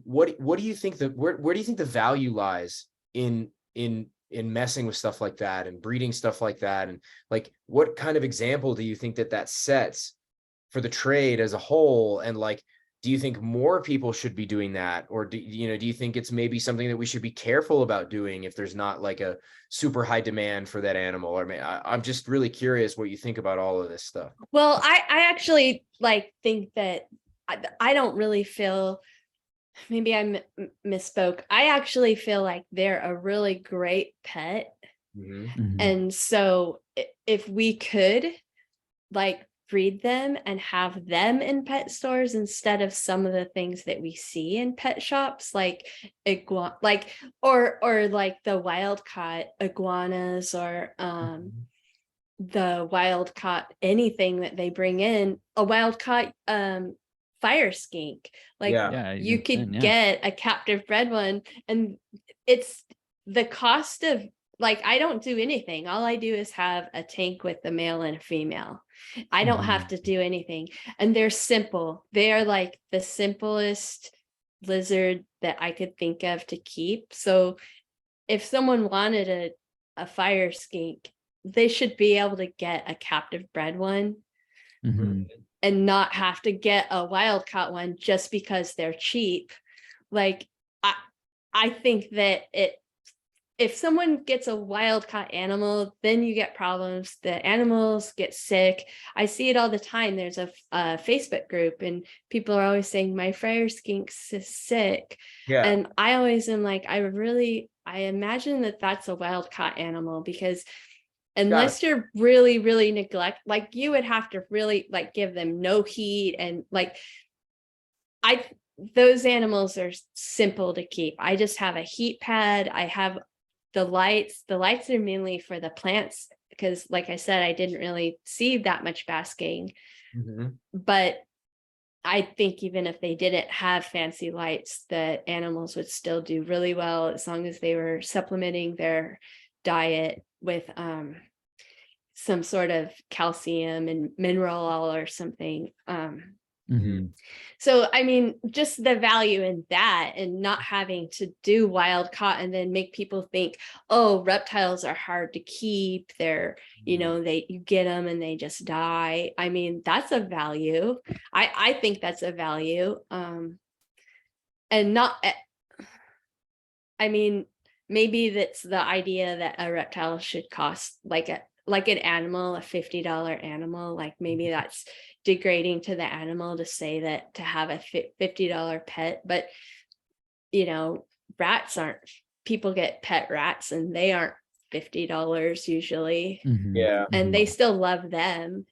what do you think where do you think the value lies in messing with stuff like that and breeding stuff like that? And like, what kind of example do you think that sets for the trade as a whole? And like, do you think more people should be doing that? Or do you think it's maybe something that we should be careful about doing if there's not like a super high demand for that animal? Or I'm just really curious what you think about all of this stuff. Well, I actually like think that I don't really feel maybe I misspoke. I actually feel like they're a really great pet. And so if we could like breed them and have them in pet stores instead of some of the things that we see in pet shops, like or like the wild caught iguanas, or the wild caught anything that they bring in, a wild caught fire skink, like Yeah. you could get a captive bred one, and it's the cost of, like, I don't do anything. All I do is have a tank with a male and a female. I don't have to do anything. And they're simple. They are like the simplest lizard that I could think of to keep. So if someone wanted a fire skink, they should be able to get a captive bred one and not have to get a wild caught one just because they're cheap. Like, I think that if someone gets a wild caught animal, then you get problems. The animals get sick. I see it all the time. There's a Facebook group and people are always saying, my fire skink is sick. Yeah. And I always am like, I imagine that that's a wild caught animal, because unless you're really, really neglect, like you would have to really like give them no heat, and like those animals are simple to keep. I just have a heat pad. I have the lights are mainly for the plants, because like I said, I didn't really see that much basking. But I think even if they didn't have fancy lights, the animals would still do really well as long as they were supplementing their diet with some sort of calcium and mineral oil or something. So, I mean, just the value in that, and not having to do wild caught and then make people think, oh, reptiles are hard to keep. They're, you get them and they just die. I mean, that's a value. I think that's a value. And not, I mean, maybe that's the idea that a reptile should cost like an animal, a $50 animal. Like maybe that's degrading to the animal to say that, to have a $50 pet. But rats aren't, people get pet rats and they aren't $50 usually. Yeah. And they still love them.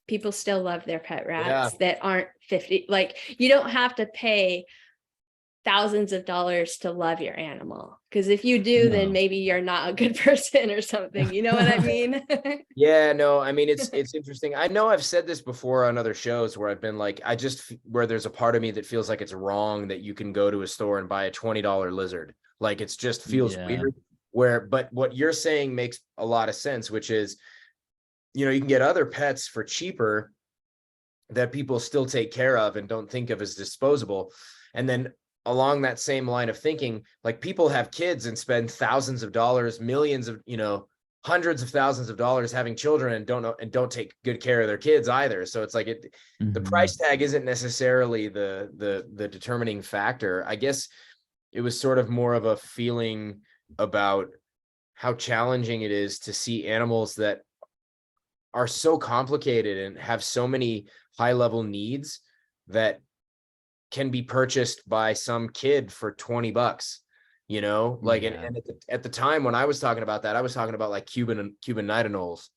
People still love their pet rats that aren't 50. Like, you don't have to pay thousands of dollars to love your animal, because if you do, then maybe you're not a good person or something. You know what I mean? Yeah, no, I mean, it's interesting. I know I've said this before on other shows where I've been like, where there's a part of me that feels like it's wrong that you can go to a store and buy a $20 lizard. Like, it's just feels weird. But what you're saying makes a lot of sense, which is, you can get other pets for cheaper that people still take care of and don't think of as disposable. And then along that same line of thinking, like, people have kids and spend thousands of dollars, millions of, hundreds of thousands of dollars having children and don't take good care of their kids either. So it's like the price tag isn't necessarily the determining factor. I guess it was sort of more of a feeling about how challenging it is to see animals that are so complicated and have so many high level needs that can be purchased by some kid for $20, like, and at the time when I was talking about that, I was talking about like Cuban Nidanoles.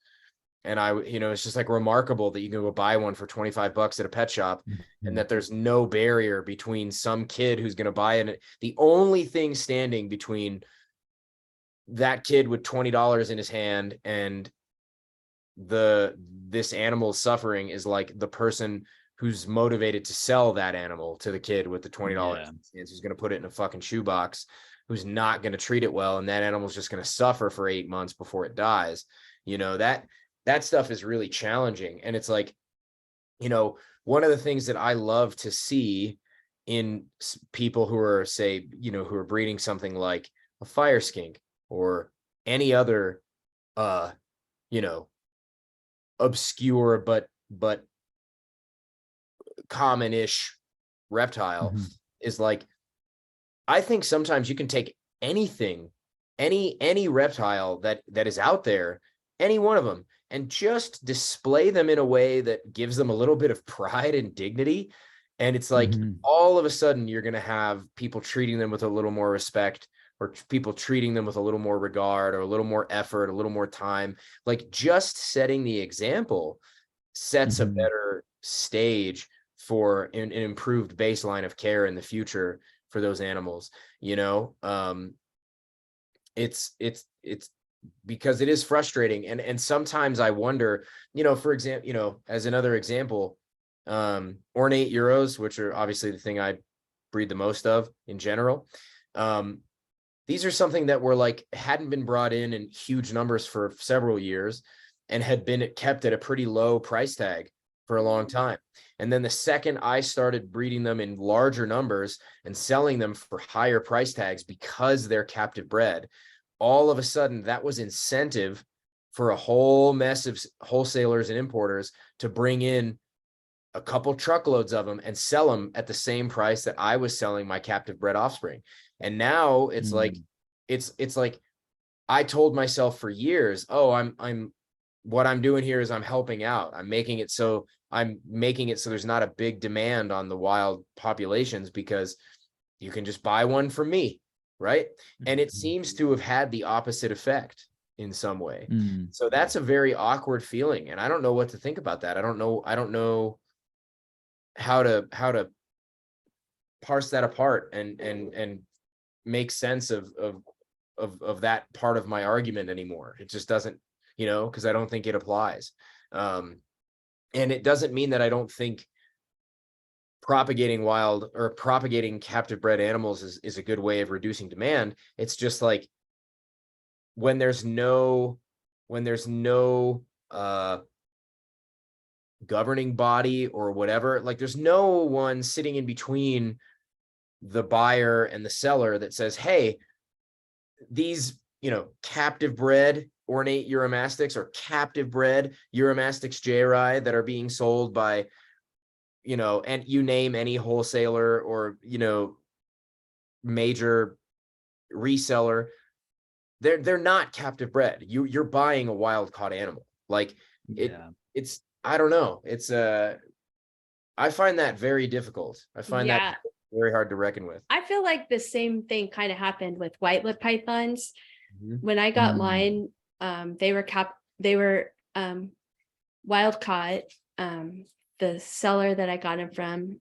And it's just like remarkable that you can go buy one for $25 at a pet shop, and that there's no barrier between some kid who's going to buy it. The only thing standing between that kid with $20 in his hand and this animal's suffering is like the person who's motivated to sell that animal to the kid with the $20, who's going to put it in a fucking shoebox, who's not going to treat it well. And that animal's just going to suffer for 8 months before it dies. That stuff is really challenging. And it's like, one of the things that I love to see in people who are, say, who are breeding something like a fire skink or any other, obscure, but common-ish reptile is like, I think sometimes you can take anything, any reptile that is out there, any one of them, and just display them in a way that gives them a little bit of pride and dignity, And it's like Mhm. all of a sudden you're going to have people treating them with a little more respect, or people treating them with a little more regard, or a little more effort, a little more time. Like just setting the example sets a Mhm. better stage for an improved baseline of care in the future for those animals. You know, it's because it is frustrating. And sometimes I wonder, you know, for example, you know, as another example, ornate Euros, which are obviously the thing I breed the most of in general. These are something that were like, hadn't been brought in huge numbers for several years, and had been kept at a pretty low price tag for a long time. And then the second I started breeding them in larger numbers and selling them for higher price tags because they're captive bred, all of a sudden that was incentive for a whole mess of wholesalers and importers to bring in a couple truckloads of them and sell them at the same price that I was selling my captive bred offspring. And now it's like, it's like I told myself for years, oh, I'm what I'm doing here is I'm helping out. I'm making it so there's not a big demand on the wild populations, because you can just buy one from me, right? And it seems to have had the opposite effect in some way. So that's a very awkward feeling, and I don't know what to think about that. I don't know how to parse that apart and make sense of that part of my argument anymore. It just doesn't, you know, because I don't think it applies. And it doesn't mean that I don't think propagating wild or propagating captive bred animals is a good way of reducing demand. It's just like when there's no governing body or whatever, like there's no one sitting in between the buyer and the seller that says, hey, these, you know, captive bred ornate Uromastyx or captive bred Uromastyx jri that are being sold by, you know, and you name any wholesaler or, you know, major reseller, they're not captive bred. You're buying a wild caught animal. Like it's I don't know. It's I find that very difficult. I find that very hard to reckon with. I feel like the same thing kind of happened with white lip pythons. When I got mine, they were wild caught. The seller that I got him from,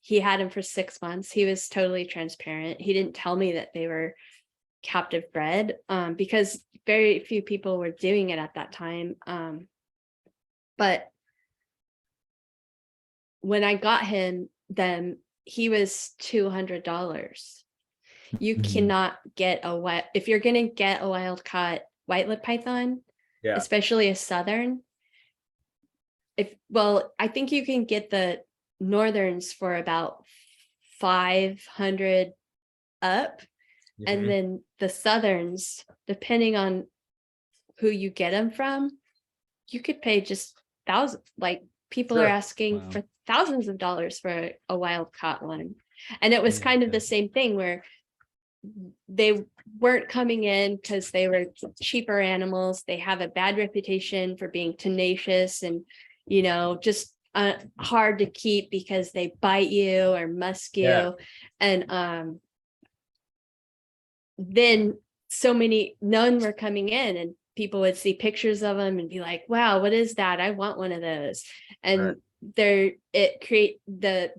he had him for 6 months. He was totally transparent. He didn't tell me that they were captive bred, because very few people were doing it at that time. But when I got him, then he was $200. You cannot get if you're going to get a wild caught white lip python, especially a southern. I think you can get the northerns for about 500 up. And then the southerns, depending on who you get them from, you could pay just thousands. Like people are asking for thousands of dollars for a wild caught one. And it was kind of the same thing where they weren't coming in because they were cheaper animals. They have a bad reputation for being tenacious and, you know, just hard to keep because they bite you or musk you. And then none were coming in, and people would see pictures of them and be like, wow, what is that? I want one of those. And it create the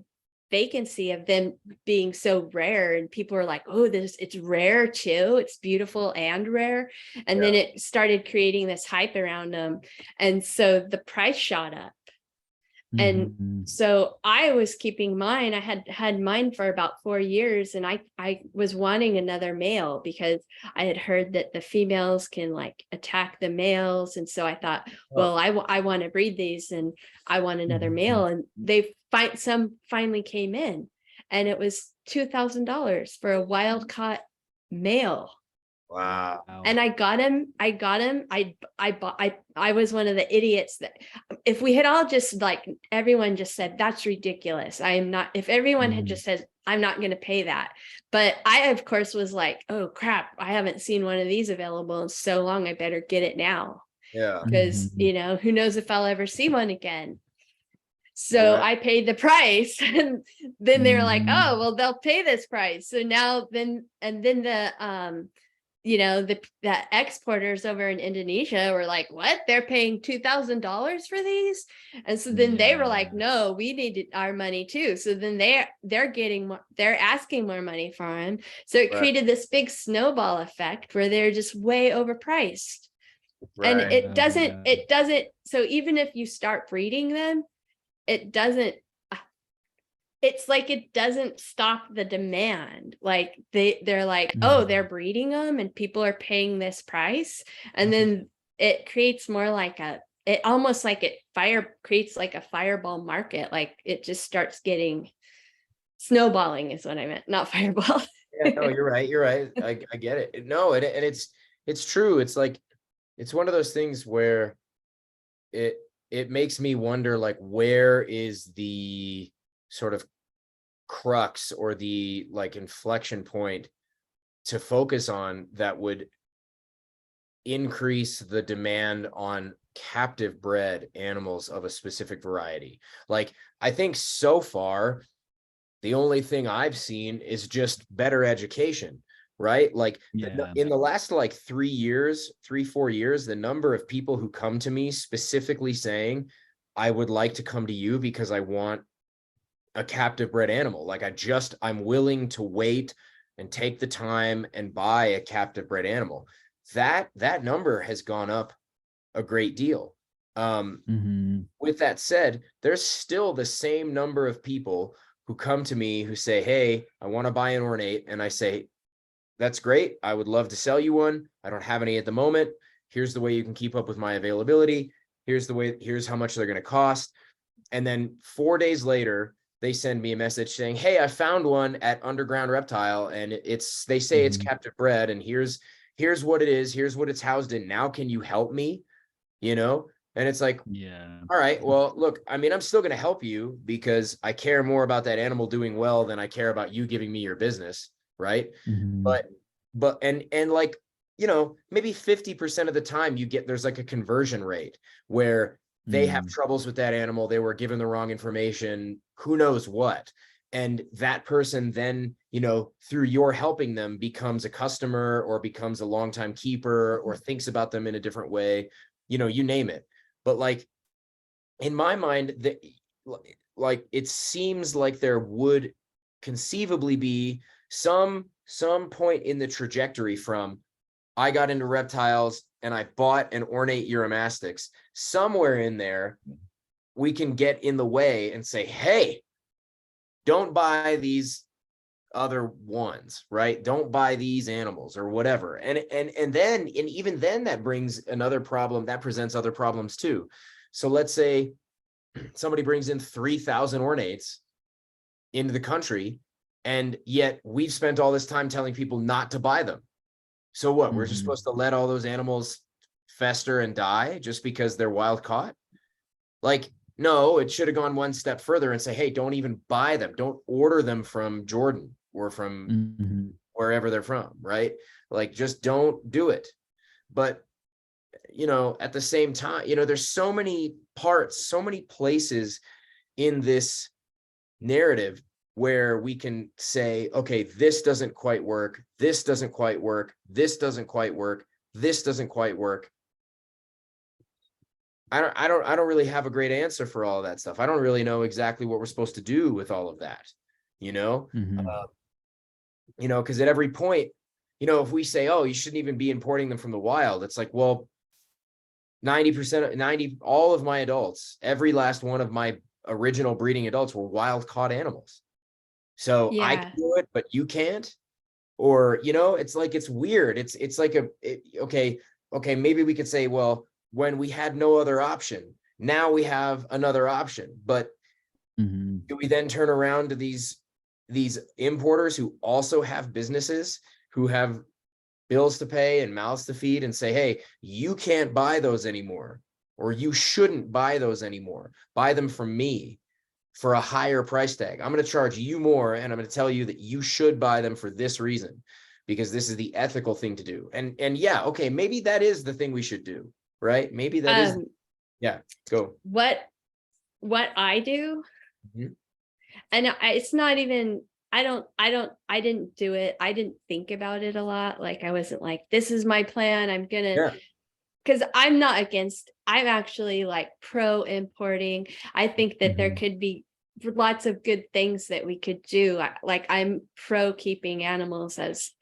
vacancy of them being so rare, and people are like, oh, it's rare too, it's beautiful and rare. And then it started creating this hype around them, and so the price shot up. And so I was keeping mine. I had mine for about 4 years, and I was wanting another male because I had heard that the females can like attack the males. And so I thought, well, I want to breed these and I want another male. And some finally came in, and it was $2,000 for a wild caught male. Wow. And I got him. I was one of the idiots that if we had all just like, everyone just said, that's ridiculous. If everyone had just said, I'm not going to pay that. But I, of course, was like, oh crap, I haven't seen one of these available in so long. I better get it now. Yeah. Because, you know, who knows if I'll ever see one again. So Right. I paid the price, and then they were like, Mhm. oh, well, they'll pay this price. So now then the the exporters over in Indonesia were like, what? They're paying $2,000 for these? And so then they were like, Yeah. no, we need our money too. So then they're getting more, they're asking more money for them. So it Right. created this big snowball effect where they're just way overpriced. And Right. it doesn't, so even if you start breeding them, it doesn't, it's like it doesn't stop the demand. Like they're like, oh, they're Mhm. breeding them and people are paying this price. And then it creates more like it almost like creates like a fireball market. Like it just starts getting snowballing is what I meant, not fireball. Yeah, no, you're right. You're right. I get it. No, and it's true. It's like, it's one of those things where it makes me wonder, like, where is the sort of crux or the like inflection point to focus on that would increase the demand on captive bred animals of a specific variety. Like, I think so far, the only thing I've seen is just better education, right? Like Yeah. in the last like 4 years, the number of people who come to me specifically saying, I would like to come to you because I want a captive bred animal. Like I'm willing to wait and take the time and buy a captive bred animal. That number has gone up a great deal. Mhm. With that said, there's still the same number of people who come to me who say, hey, I want to buy an ornate. And I say, that's great. I would love to sell you one. I don't have any at the moment. Here's the way you can keep up with my availability. Here's how much they're going to cost. And then 4 days later, they send me a message saying, hey, I found one at Underground Reptile, and they say it's Mhm. captive bred, and here's what it is. Here's what it's housed in. Now, can you help me? And it's like, Yeah. all right, well, look, I mean, I'm still going to help you because I care more about that animal doing well than I care about you giving me your business, right? Mhm. And like, maybe 50% of the time there's like a conversion rate where they have Mm. troubles with that animal, they were given the wrong information, who knows what. And that person then, through your helping them, becomes a customer or becomes a longtime keeper or thinks about them in a different way, you name it. But like, in my mind, like it seems like there would conceivably be some point in the trajectory from I got into reptiles and I bought an ornate Uromastyx. Somewhere in there, we can get in the way and say, hey, don't buy these other ones, right? Don't buy these animals or whatever. And even then that brings another problem, that presents other problems too. So let's say somebody brings in 3,000 ornates into the country, and yet we've spent all this time telling people not to buy them. So what? We're just Mhm. supposed to let all those animals fester and die just because they're wild caught? Like, no, it should have gone one step further and say, hey, don't even buy them. Don't order them from Jordan or from Mhm. wherever they're from, right? Like, just don't do it. But, at the same time, there's so many parts, so many places in this narrative where we can say, okay, this doesn't quite work. This doesn't quite work. This doesn't quite work. This doesn't quite work. I don't really have a great answer for all of that stuff. I don't really know exactly what we're supposed to do with all of that, you know, Mhm. because at every point, if we say, oh, you shouldn't even be importing them from the wild, it's like, well, 90%, all of my adults, every last one of my original breeding adults were wild caught animals. So I can Yeah. do it, but you can't. Or, it's like, it's weird. It's like okay, maybe we could say, well, when we had no other option, now we have another option. But Mhm. do we then turn around to these importers who also have businesses, who have bills to pay and mouths to feed, and say, hey, you can't buy those anymore, or you shouldn't buy those anymore. Buy them from me for a higher price tag. I'm going to charge you more, and I'm going to tell you that you should buy them for this reason, because this is the ethical thing to do. And yeah, okay, maybe that is the thing we should do, right? Maybe that is, Um, yeah, go. what what I do, Mhm. and it's not even, I didn't do it. I didn't think about it a lot. Like I wasn't like, this is my plan. I'm gonna, Yeah. because I'm not against, I'm actually like pro importing. I think that there Mhm. could be lots of good things that we could do. Like I'm pro keeping animals as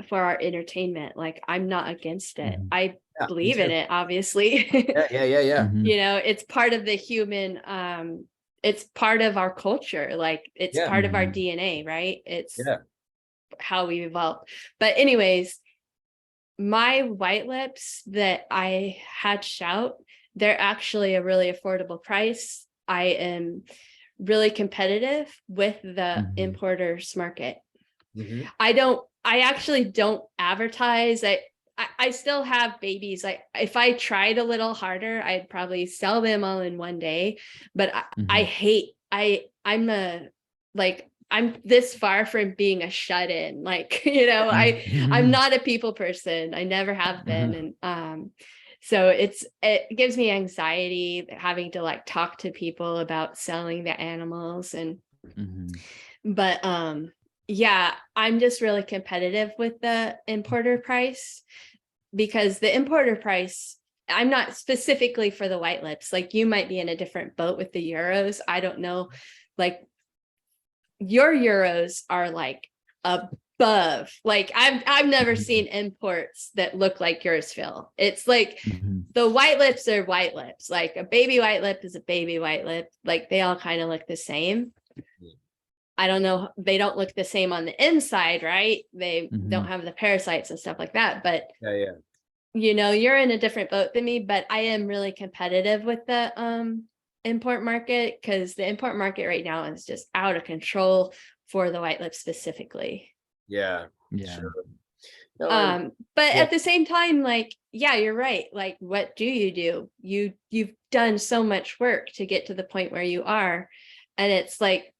for our entertainment. Like I'm not against it. Mhm. I Yeah, me believe in too. it, obviously. Yeah. Mhm. You know, it's part of the human, it's part of our culture. Like it's Yeah. part of our Mhm. DNA, right? It's Yeah. how we evolved. But anyways, my white lips that I hatched out, they're actually a really affordable price. I am really competitive with the Mhm. importers market. Mhm. I actually don't advertise. I still have babies. Like if I tried a little harder, I'd probably sell them all in one day. But I Mhm. hate, I'm a, like, I'm this far from being a shut-in. Like, you know, I'm Mhm. not a people person. I never have been. Uh-huh. And so it gives me anxiety having to like talk to people about selling the animals. And Mhm. but yeah, I'm just really competitive with the importer price, because the importer price, I'm not specifically for the white lips. Like you might be in a different boat with the euros. I don't know. Like your euros are like above. Like I've never seen imports that look like yours, Phil. It's like Mhm. the white lips are white lips. Like a baby white lip is a baby white lip. Like they all kind of look the same. I don't know, they don't look the same on the inside, right? They don't Mhm. have the parasites and stuff like that. But Yeah. you know, you're in a different boat than me, but I am really competitive with the import market, because the import market right now is just out of control for the white lip specifically. Yeah. Yeah. Sure. No, and But yeah. at the same time, like, yeah, you're right. Like, what do? You've done so much work to get to the point where you are. And it's like,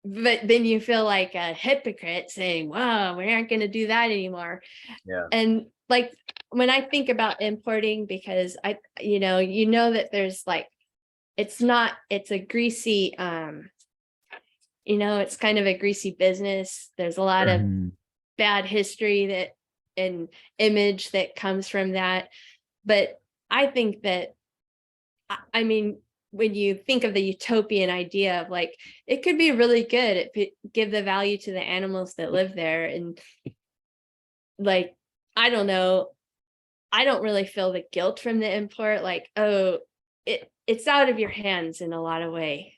but then you feel like a hypocrite saying, wow, we aren't going to do that anymore. Yeah. And like when I think about importing, because you know that there's like, it's a greasy, it's kind of a greasy business. There's a lot of Mhm. bad history that and image that comes from that. But I think that, I mean, when you think of the utopian idea of like, it could be really good if it give the value to the animals that live there. And like, I don't know, I don't really feel the guilt from the import. Like, oh, it's out of your hands in a lot of way.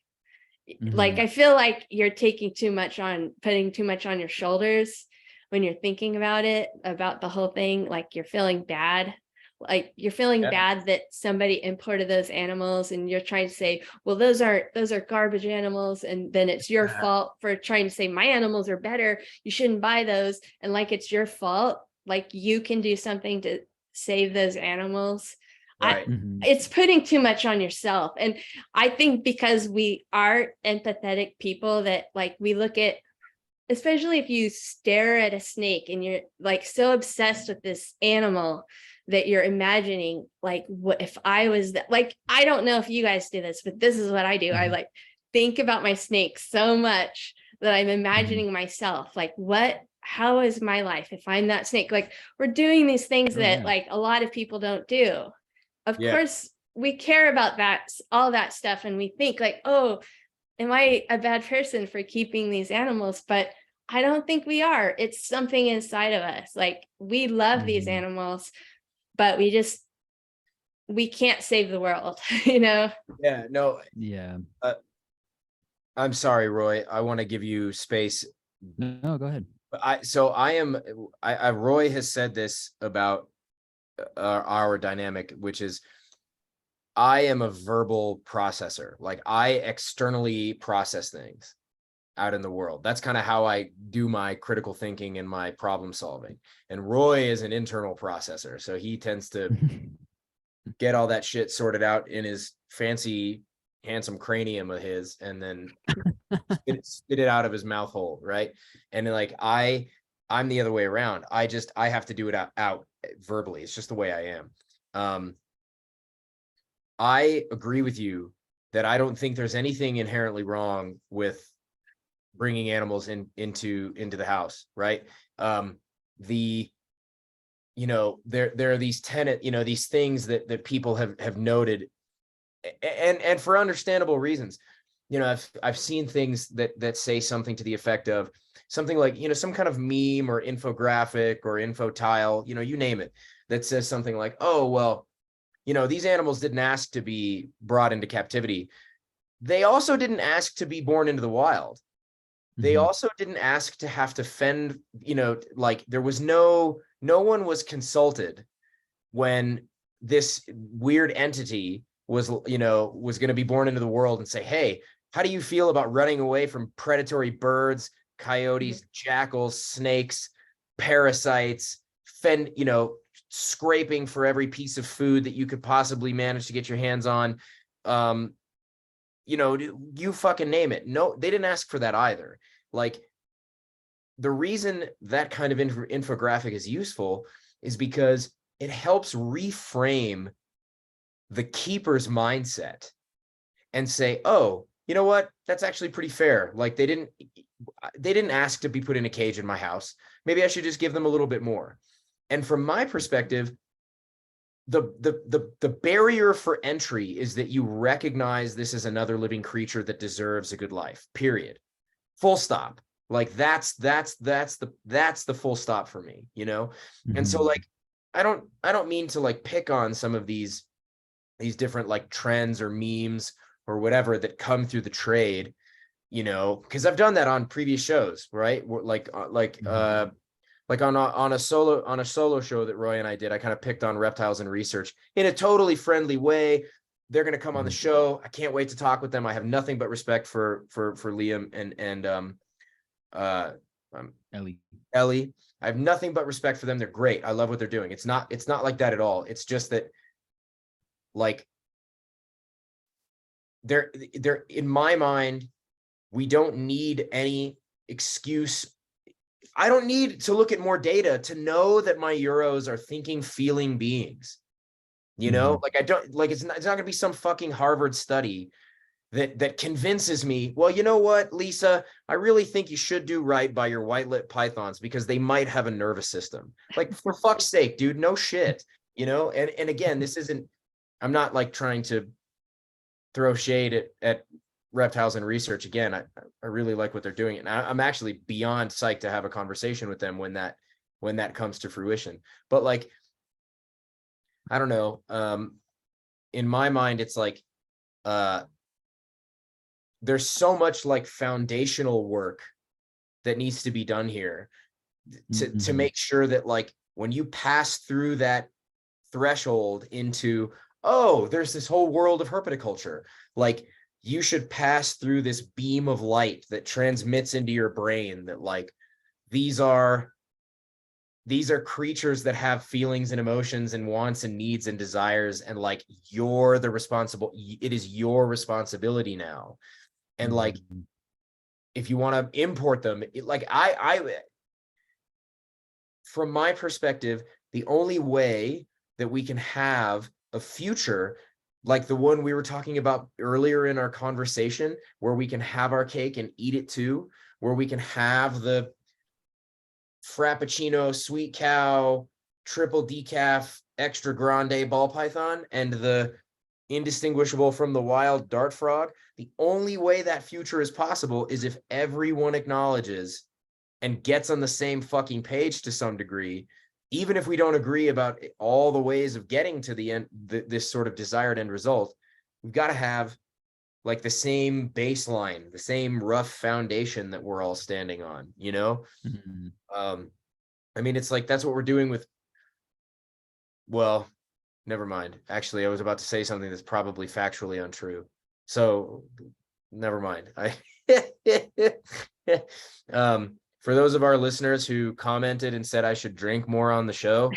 Like, Mhm. I feel like you're putting too much on your shoulders when you're thinking about it, about the whole thing. Like you're feeling bad. Like you're feeling Yeah. bad that somebody imported those animals, and you're trying to say, well, those are garbage animals. And then it's your Yeah. fault for trying to say my animals are better. You shouldn't buy those. And like, it's your fault. Like you can do something to save those animals. Right. Mhm. It's putting too much on yourself. And I think because we are empathetic people, that like we look at, especially if you stare at a snake and you're like so obsessed with this animal that you're imagining, like, what if I was that? Like, I don't know if you guys do this, but this is what I do. I Mhm. like think about my snake so much that I'm Mhm. imagining myself, like, how is my life if I'm that snake? Like, we're doing these things Oh that yeah. like a lot of people don't do. Of Yeah. course, we care about that, all that stuff, and we think like, oh, am I a bad person for keeping these animals? But I don't think we are. It's something inside of us. Like we love these Mhm. animals, but we can't save the world, you know? Yeah. No, Yeah. I'm sorry, Roy. I want to give you space. No, go ahead. But Roy has said this about our dynamic, which is I am a verbal processor. Like I externally process things out in the world. That's kind of how I do my critical thinking and my problem solving. And Roy is an internal processor. So he tends to get all that shit sorted out in his fancy, handsome cranium of his, and then spit it out of his mouth hole. Right. And like, I'm the other way around. I have to do it out verbally. It's just the way I am. I agree with you that I don't think there's anything inherently wrong with bringing animals into the house, right? There are these these things that people have noted, and for understandable reasons. I've seen things that say something to the effect of something like, some kind of meme or infographic or info tile, you name it, that says something like, oh, well, these animals didn't ask to be brought into captivity. They also didn't ask to be born into the wild. They also didn't ask to have to fend, like there was no one was consulted when this weird entity was going to be born into the world and say, hey, how do you feel about running away from predatory birds, coyotes, jackals, snakes, parasites, scraping for every piece of food that you could possibly manage to get your hands on? You fucking name it. No, they didn't ask for that either. Like, the reason that kind of infographic is useful is because it helps reframe the keeper's mindset and say, oh, you know what? That's actually pretty fair. Like, they didn't ask to be put in a cage in my house. Maybe I should just give them a little bit more. And from my perspective, the barrier for entry is that you recognize this is another living creature that deserves a good life, period. Full stop. Like, that's the full stop for me, And so, like, I don't mean to like pick on some of these different like trends or memes or whatever that come through the trade, because I've done that on previous shows, right? Like on a solo show that Roy and I did, I kind of picked on reptiles and research in a totally friendly way. They're going to come on the show. I can't wait to talk with them. I have nothing but respect for Liam and Ellie. I have nothing but respect for them. They're great. I love what they're doing. It's not like that at all. It's just that, like, they're in my mind, we don't need any excuse. I don't need to look at more data to know that my Euros are thinking, feeling beings. Like, I don't, like, it's not gonna be some fucking Harvard study that convinces me, well, you know what, Lisa, I really think you should do right by your white-lipped pythons because they might have a nervous system. Like, for fuck's sake, dude, no shit. And again, this isn't, I'm not like trying to throw shade at reptiles and research. Again, I really like what they're doing, and I'm actually beyond psyched to have a conversation with them when that comes to fruition. But, like, I don't know, in my mind, it's like, there's so much like foundational work that needs to be done here to make sure that, like, when you pass through that threshold into, oh, there's this whole world of herpetoculture, like, you should pass through this beam of light that transmits into your brain that, like, these are creatures that have feelings and emotions and wants and needs and desires, and, like, it is your responsibility now. And, like, if you want to import them, from my perspective, the only way that we can have a future like the one we were talking about earlier in our conversation, where we can have our cake and eat it too, where we can have the Frappuccino, Sweet Cow, triple decaf, extra grande ball python, and the indistinguishable from the wild dart frog. The only way that future is possible is if everyone acknowledges and gets on the same fucking page to some degree, even if we don't agree about all the ways of getting to the end, this sort of desired end result. We've got to have, like, the same baseline, the same rough foundation that we're all standing on, I mean, it's like, that's what we're doing with, well, never mind. Actually, I was about to say something that's probably factually untrue. So never mind. For those of our listeners who commented and said I should drink more on the show,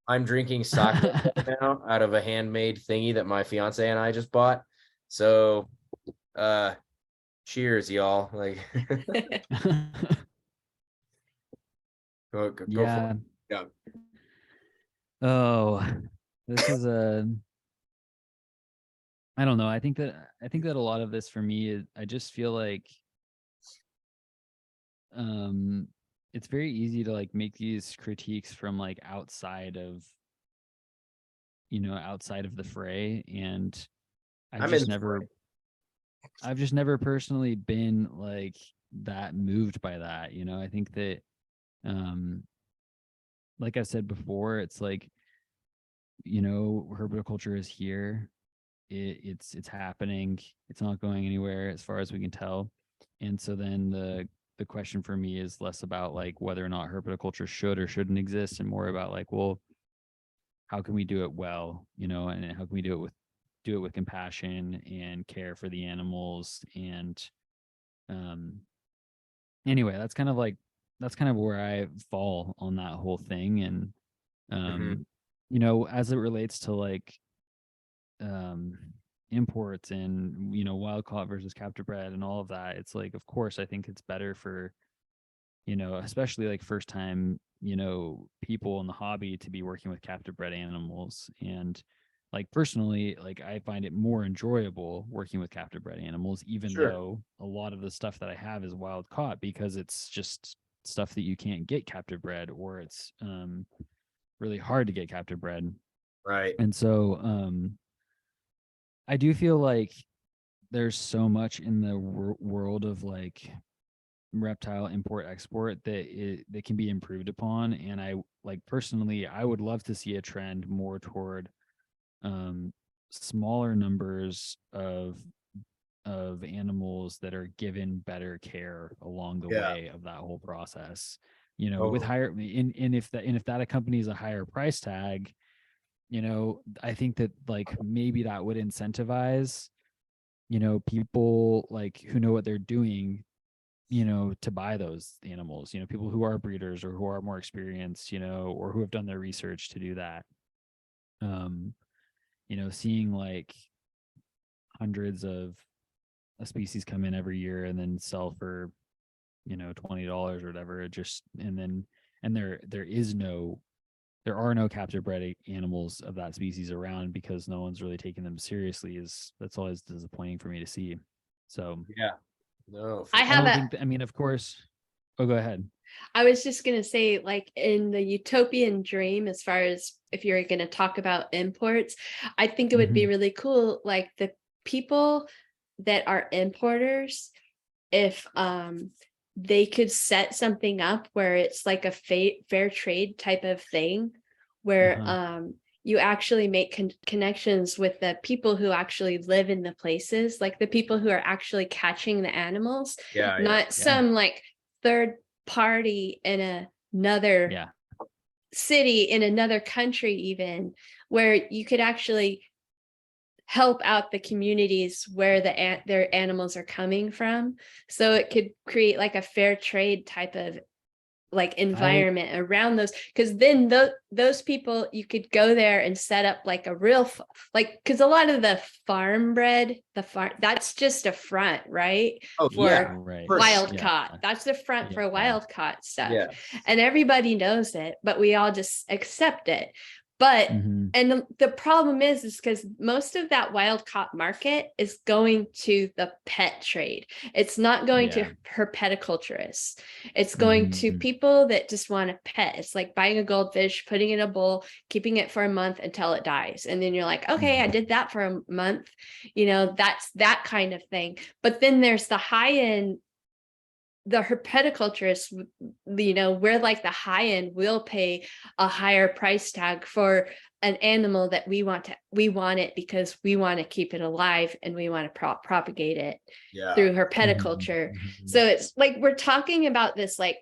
I'm drinking sake now out of a handmade thingy that my fiance and I just bought. So, cheers, y'all. Like, go yeah. for it. Yeah. Oh, this is I don't know. I think that a lot of this for me is, I just feel like it's very easy to like make these critiques from like outside of, outside of the fray, and I've I'm just in. never I've just never personally been like that moved by that. I think that um like I said before, it's like, herpetoculture is here. It's happening. It's not going anywhere as far as we can tell. And so then the question for me is less about like whether or not herpetoculture should or shouldn't exist, and more about like, well, how can we do it well, and how can we do it with compassion and care for the animals. And um anyway, that's kind of where I fall on that whole thing. And Mhm. as it relates to like um imports and wild caught versus captive bred and all of that, it's like, of course I think it's better for, especially like first time, people in the hobby to be working with captive bred animals. And like personally, like I find it more enjoyable working with captive bred animals, even Sure. though a lot of the stuff that I have is wild caught, because it's just stuff that you can't get captive bred, or it's really hard to get captive bred. Right. And so I do feel like there's so much in the world of like reptile import export that can be improved upon. And I like personally, I would love to see a trend more toward um smaller numbers of animals that are given better care along the Yeah. way of that whole process, with Totally. higher, and if that accompanies a higher price tag, I think that like maybe that would incentivize, people like who know what they're doing, to buy those animals, people who are breeders or who are more experienced, or who have done their research to do that. Um, seeing like hundreds of a species come in every year and then sell for, $20 or whatever, it just, and there are no captive bred animals of that species around because no one's really taking them seriously, that's always disappointing for me to see. So Yeah. No, I for I have sure. don't a, think I mean, of course. Oh, go ahead. I was just going to say, like in the utopian dream, as far as if you're going to talk about imports, I think it would be Mhm. really cool, like the people that are importers, if they could set something up where it's like a fair trade type of thing, where Uh-huh. you actually make connections with the people who actually live in the places, like the people who are actually catching the animals, Yeah. Yeah. not Yeah. some like third party in another Yeah. city, in another country even, where you could actually help out the communities where their animals are coming from, so it could create like a fair trade type of like I environment around those, because then those people, you could go there and set up like a real like, because a lot of the farm bred, that's just a front, right, Oh yeah. for right. For sure. wild Yeah. caught, that's the front for Yeah. wild caught stuff, Yeah. and everybody knows it, but we all just accept it. But Mm-hmm. and the problem is because most of that wild caught market is going to the pet trade. It's not going Yeah. to herpetoculturists. It's going to Mm-hmm. people that just want a pet. It's like buying a goldfish, putting it in a bowl, keeping it for a month until it dies. And then you're like, okay, I did that for a month. That's that kind of thing. But then there's the high end, the herpetoculturists, we're like the high end, we'll pay a higher price tag for an animal that we want it because we want to keep it alive and we want to propagate it Yeah. through herpetoculture. So it's like we're talking about this, like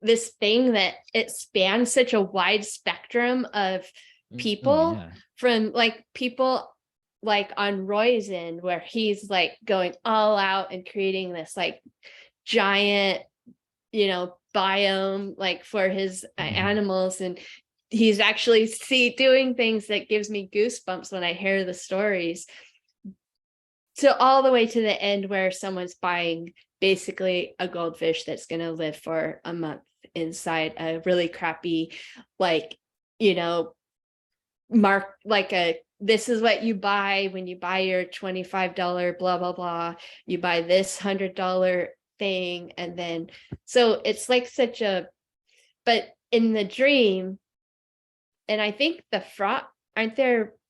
this thing that it spans such a wide spectrum of people. Oh, yeah. From like people like on Roy's end, where he's like going all out and creating this like giant, biome like for his animals, and he's actually doing things that gives me goosebumps when I hear the stories, to all the way to the end where someone's buying basically a goldfish that's going to live for a month inside a really crappy, like, mark, like a this is what you buy when you buy your $25 blah blah blah, you buy this $100 thing, and then so it's like such a, but in the dream, and I think the frog, aren't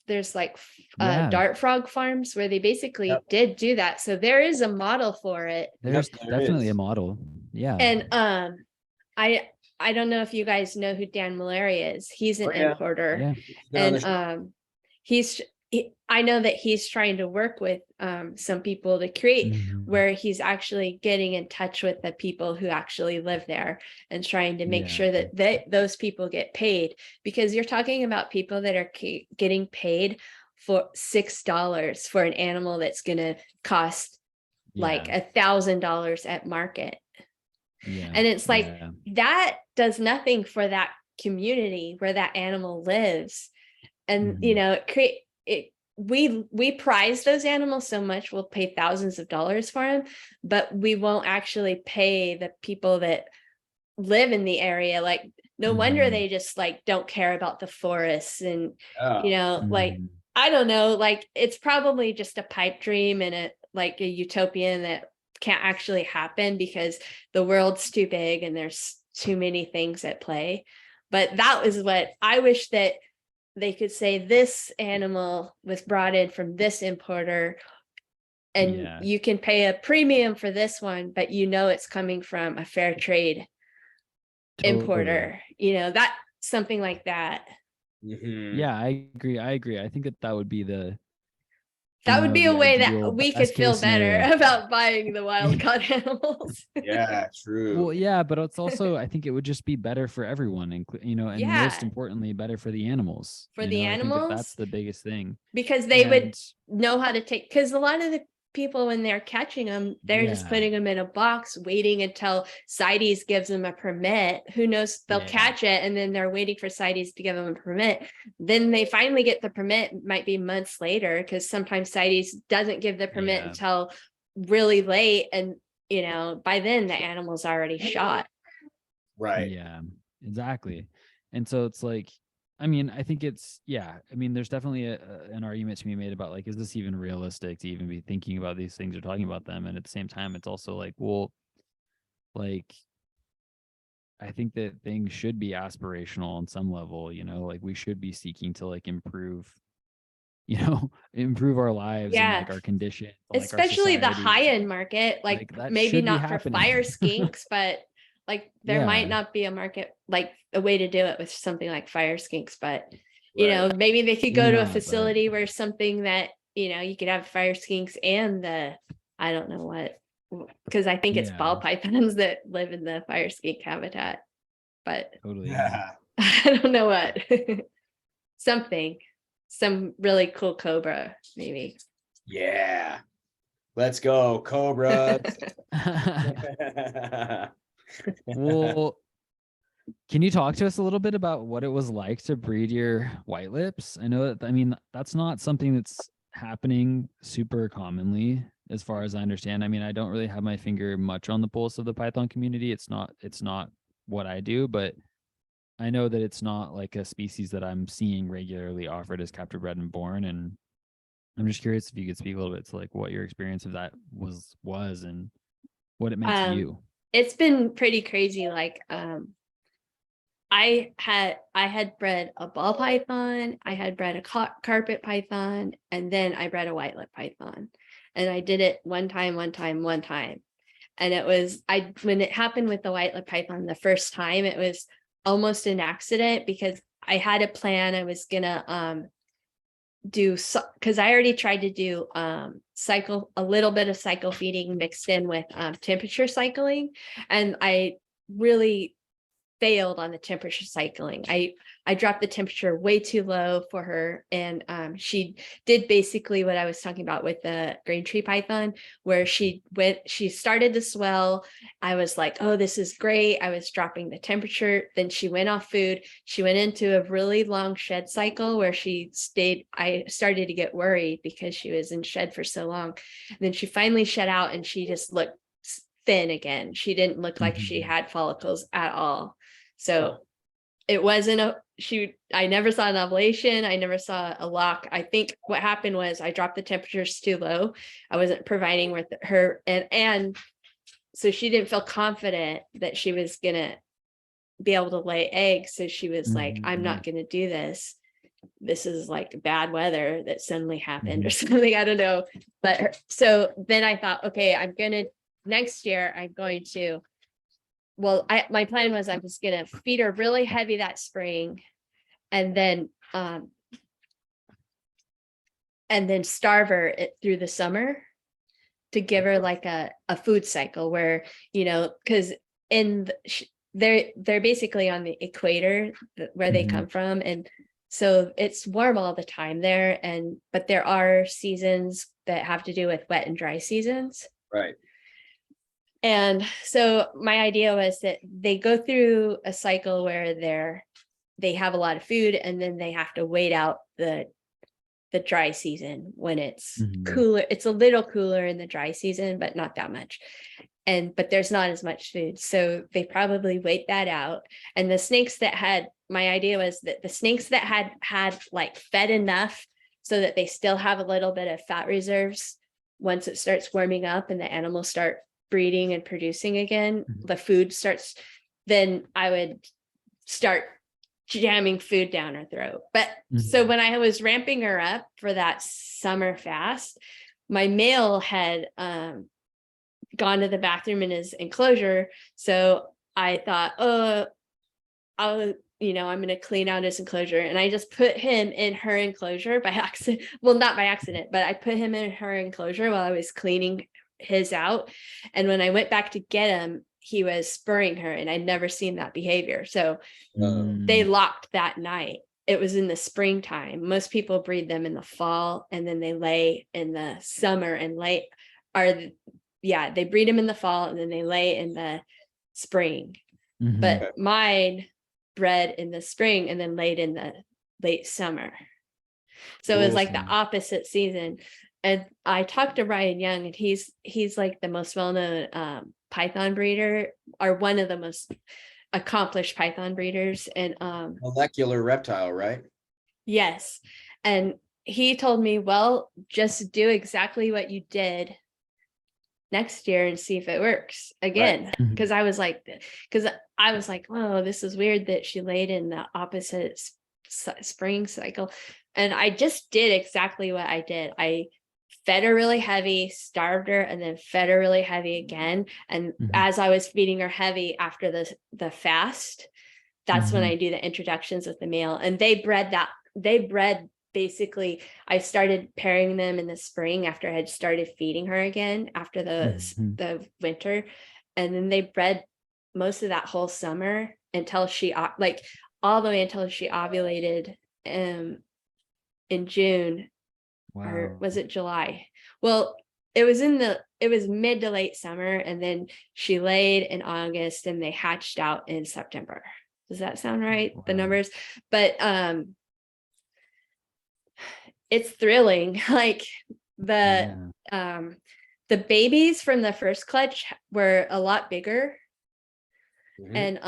there's like Yeah. dart frog farms where they basically Yep. did do that, so there is a model for it. There's there definitely is. a model. Yeah. And I don't know if you guys know who Dan Mallory is. He's an Oh, yeah. importer. Yeah. Been on the And show. I know that he's trying to work with some people to create Mhm. where he's actually getting in touch with the people who actually live there and trying to make Yeah. sure that those people get paid, because you're talking about people that are getting paid for $6 for an animal that's going to cost like Yeah. $1,000 at market. Yeah. And it's like, Yeah. that does nothing for that community where that animal lives. And, you Mhm. know, we prize those animals so much, we'll pay thousands of dollars for them, but we won't actually pay the people that live in the area. Like, no wonder Mhm. they just like don't care about the forests. And, Oh, you know, like, Mhm. I don't know, like it's probably just a pipe dream and like a utopian that can't actually happen because the world's too big and there's too many things at play. But that was what I wish, that they could say this animal was brought in from this importer and Yeah. you can pay a premium for this one, but you know it's coming from a fair trade importer, you know, that something like that. mhm. Yeah, I agree. I think that would be the That would be a the way ideal that we could best feel case better scenario. about buying the wild caught animals. Yeah, true. Well, yeah, but it's also, I think it would just be better for everyone, and most Yeah, importantly, better for the animals. for the I think that that's animals, the biggest thing. because they would And know how to take, because a lot of the people when they're catching them, they're just Yeah. putting them in a box waiting until CITES gives them a permit. Who knows, they'll Yeah. catch it and then they're waiting for CITES to give them a permit. Then they finally get the permit, might be months later, because sometimes CITES doesn't give the permit Yeah. until really late, and you know, by then the animal's already shot. Right. Yeah, exactly. And so it's like, I mean, I think it's, yeah, I mean, there's definitely an argument to be made about like, is this even realistic to even be thinking about these things or talking about them? And at the same time, it's also like, well, like, I think that things should be aspirational on some level, like we should be seeking to like improve, improve our lives and Yeah. like our condition, like Especially our the society. high-end market, like that maybe should be not for happening. fire skinks, but like there might Yeah. not be a market, like a way to do it with something like fire skinks, but you Right. know, maybe they could go Maybe to a not, but- facility where something that, you could have fire skinks and I don't know what, because I think it's Yeah. ball pythons that live in the fire skink habitat, but Totally. Yeah. I don't know what. Some really cool cobra, maybe. Yeah. Let's go, Cobra. Well, can you talk to us a little bit about what it was like to breed your white lips? I know that, I mean, that's not something that's happening super commonly, as far as I understand. I mean, I don't really have my finger much on the pulse of the python community. It's not what I do, but I know that it's not like a species that I'm seeing regularly offered as captive bred and born. And I'm just curious if you could speak a little bit to like what your experience of that was and what it meant to you. It's been pretty crazy. Like, I had bred a ball python, I had bred a carpet python, and then I bred a white lip python. And I did it one time. And it was, when it happened with the white lip python the first time, it was almost an accident, because I had a plan. I was gonna do, because I already tried to do a little bit of cycle feeding mixed in with temperature cycling, and I really failed on the temperature cycling. I dropped the temperature way too low for her, and she did basically what I was talking about with the green tree python, where she started to swell. I was like, oh, this is great. I was dropping the temperature. Then she went off food. She went into a really long shed cycle where she stayed. I started to get worried because she was in shed for so long. And then she finally shed out, and she just looked thin again. She didn't look like she had follicles at all. So it wasn't I never saw an ovulation. I never saw a lock. I think what happened was I dropped the temperatures too low. I wasn't providing with her, and so she didn't feel confident that she was gonna be able to lay eggs. So she was like, I'm not gonna do this. This is like bad weather that suddenly happened or something. I don't know. But so then I thought, okay, next year I'm going to, my plan was I was going to feed her really heavy that spring and then starve her through the summer to give her like a food cycle where, because they're basically on the equator where they come from. And so it's warm all the time there. But there are seasons that have to do with wet and dry seasons. Right. And so my idea was that they go through a cycle where they have a lot of food and then they have to wait out the dry season when it's cooler. It's a little cooler in the dry season, but not that much. But there's not as much food. So they probably wait that out. And my idea was that the snakes that had like fed enough so that they still have a little bit of fat reserves, once it starts warming up and the animals start breeding and producing again, the food starts, then I would start jamming food down her throat. But so when I was ramping her up for that summer fast, my male had gone to the bathroom in his enclosure. So I thought, I'm going to clean out his enclosure. And I just put him in her enclosure by accident. Well, not by accident, but I put him in her enclosure while I was cleaning his out. And when I went back to get him, he was spurring her, and I'd never seen that behavior. So they locked that night. It was in the springtime. Most people breed them in the fall, and then they lay in the summer and they breed them in the fall and then they lay in the spring. But mine bred in the spring and then laid in the late summer. So it was like the opposite season. And I talked to Ryan Young, and he's like the most well-known python breeder, or one of the most accomplished python breeders. And molecular reptile, right? Yes. And he told me, well, just do exactly what you did next year and see if it works again. Because I was like, oh, this is weird that she laid in the opposite spring cycle. And I just did exactly what I did. I fed her really heavy, starved her, and then fed her really heavy again. And as I was feeding her heavy after the fast, that's when I do the introductions with the male. And they bred basically, I started pairing them in the spring after I had started feeding her again after the winter. And then they bred most of that whole summer until she all the way until she ovulated in June. Wow. Or was it July? Well, it was mid to late summer, and then she laid in August and they hatched out in September. Does that sound right? Wow. The numbers, but it's thrilling. Like the babies from the first clutch were a lot bigger. And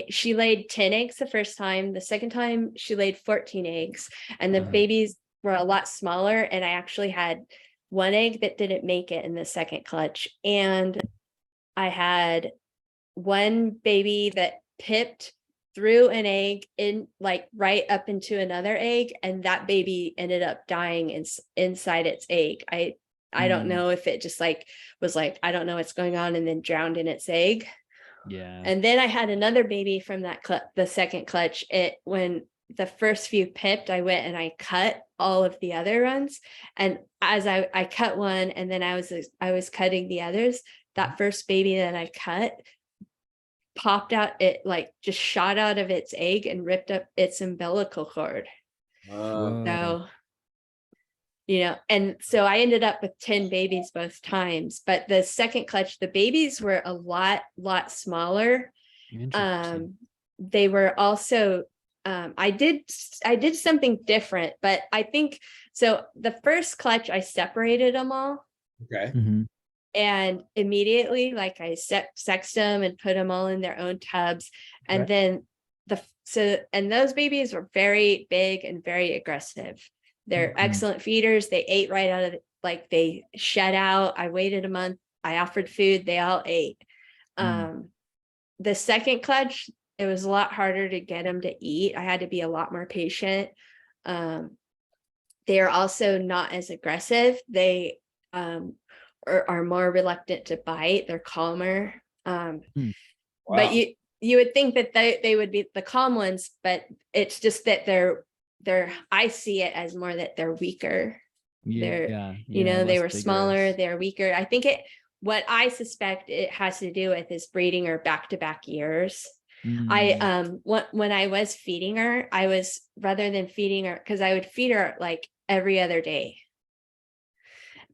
she laid 10 eggs the first time. The second time she laid 14 eggs, and the babies were a lot smaller. And I actually had one egg that didn't make it in the second clutch. And I had one baby that pipped threw an egg in, like right up into another egg, and that baby ended up dying inside its egg. I don't know if it just was like, I don't know what's going on, and then drowned in its egg. Yeah. And then I had another baby from the second clutch. When the first few pipped, I went and I cut all of the other ones. And as I cut one, and then I was cutting the others, that first baby that I cut popped out, it just shot out of its egg and ripped up its umbilical cord. So, and so I ended up with 10 babies both times. But the second clutch, the babies were a lot smaller. They were also I did something different, but I think so. The first clutch, I separated them all. Okay. And immediately, like I sexed them and put them all in their own tubs. And then and those babies were very big and very aggressive. They're excellent feeders. They ate right out of like they shed out. I waited a month. I offered food. They all ate. The second clutch, it was a lot harder to get them to eat. I had to be a lot more patient. They are also not as aggressive. They are more reluctant to bite. They're calmer. But you would think that they would be the calm ones, but it's just that they're I see it as more that they're weaker. They were smaller, they're weaker. I think what I suspect it has to do with is breeding her back-to-back years. When I was feeding her, I was, rather than feeding her, because I would feed her like every other day.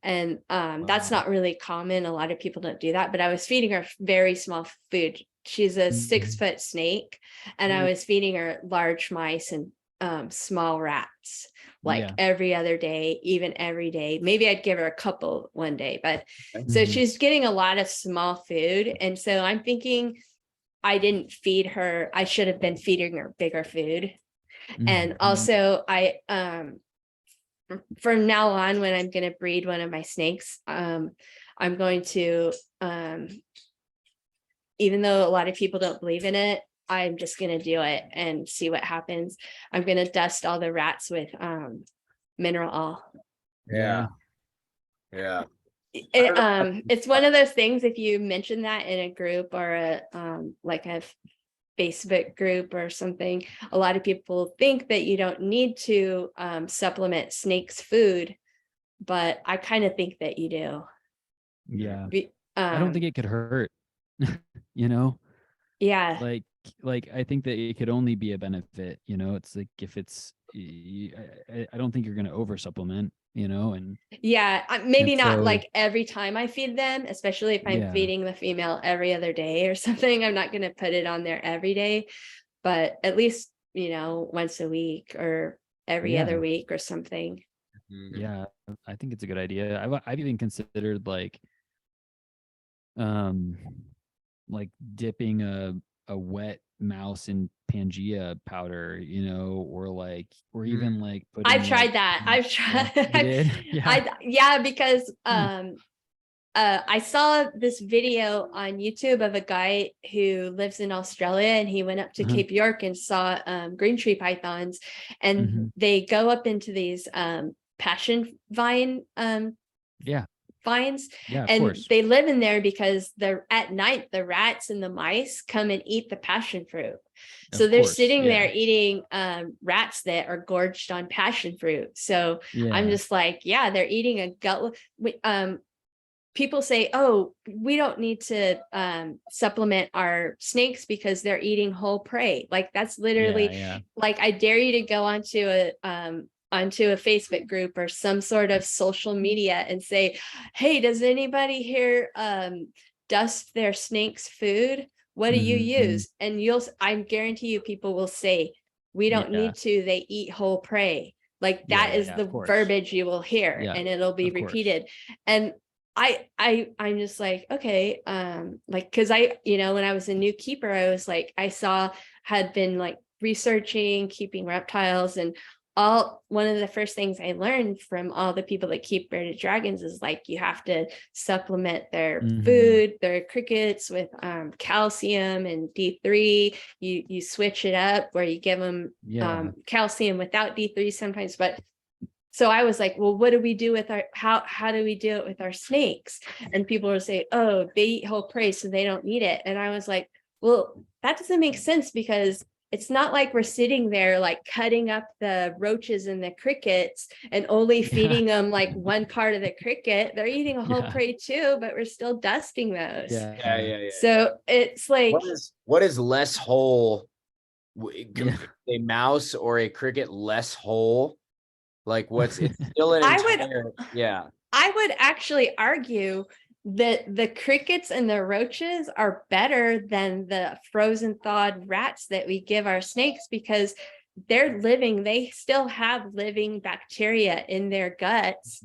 And that's not really common. A lot of people don't do that, but I was feeding her very small food. She's a 6-foot snake, and I was feeding her large mice and small rats, like every other day, even every day. Maybe I'd give her a couple one day, but so she's getting a lot of small food. And so I'm thinking I didn't feed her. I should have been feeding her bigger food. And also from now on, when I'm going to breed one of my snakes, I'm going to, even though a lot of people don't believe in it, I'm just going to do it and see what happens. I'm going to dust all the rats with mineral oil. Yeah. It's one of those things, if you mention that in a group or a like a Facebook group or something, a lot of people think that you don't need to supplement snakes' food, but I kind of think that you do. Yeah. I don't think it could hurt, you know? Yeah. Like I think that it could only be a benefit, it's like if it's, I don't think you're going to over supplement, and maybe not like every time I feed them, especially if I'm feeding the female every other day or something. I'm not going to put it on there every day, but at least, once a week or every other week or something. Yeah, I think it's a good idea. I've even considered like dipping a wet mouse in Pangea powder, or even like putting. I've tried that. I've tried. You did? Because I saw this video on YouTube of a guy who lives in Australia, and he went up to Cape York and saw green tree pythons, and they go up into these passion vine vines, and they live in there because at night the rats and the mice come and eat the passion fruit. So they're sitting there eating rats that are gorged on passion fruit. So I'm just like, they're eating a gut. People say, oh, we don't need to supplement our snakes because they're eating whole prey. Like that's literally like, I dare you to go onto a Facebook group or some sort of social media and say, hey, does anybody here dust their snakes food? What do you use? And I guarantee you people will say, we don't need to, they eat whole prey. Like that is the verbiage you will hear, and it'll be repeated. And I'm just like, okay, like, cause when I was a new keeper, I was like, had been like researching, keeping reptiles, and one of the first things I learned from all the people that keep bearded dragons is like, you have to supplement their food, their crickets with calcium and D3. You switch it up where you give them calcium without D3 sometimes. But so I was like, well, what do we do with how do we do it with our snakes? And people would say, oh, they eat whole prey, so they don't need it. And I was like, well, that doesn't make sense, because it's not like we're sitting there like cutting up the roaches and the crickets and only feeding them like one part of the cricket. They're eating a whole prey too, but we're still dusting those. So it's like, what is less whole? A mouse or a cricket less whole? Like it's still an entire, I would actually argue that the crickets and the roaches are better than the frozen thawed rats that we give our snakes, because they still have living bacteria in their guts,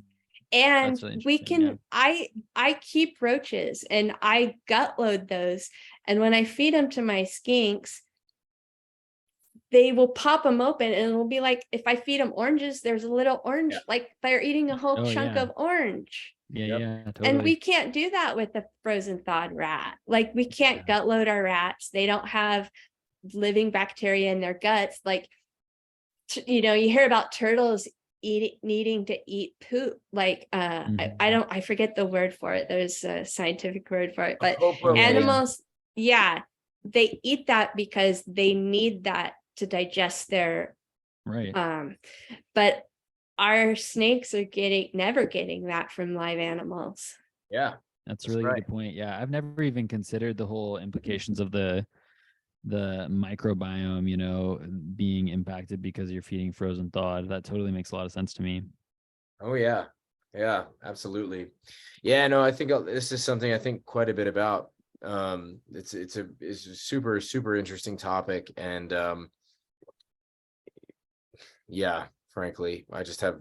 And That's really we interesting, can, I keep roaches and I gut load those. And when I feed them to my skinks, they will pop them open and it'll be like, if I feed them oranges, there's a little orange, Yeah. like they're eating a whole Oh, chunk yeah. of orange. Yeah, Yep. yeah, And totally. we can't do that with the frozen thawed rat. Like we can't Yeah. gut load our rats. They don't have living bacteria in their guts. Like, you know, you hear about turtles needing to eat poop. Like, I forget the word for it. There's a scientific word for it, but animals, yeah, they eat that because they need that to digest their, Right. but our snakes are never getting that from live animals. Yeah. That's a really good point. Yeah, I've never even considered the whole implications of the microbiome, you know, being impacted because you're feeding frozen thawed. That totally makes a lot of sense to me. Oh yeah. Yeah, absolutely. Yeah, no, I think this is something I think quite a bit about. It's a super, super interesting topic. And yeah, frankly, I just have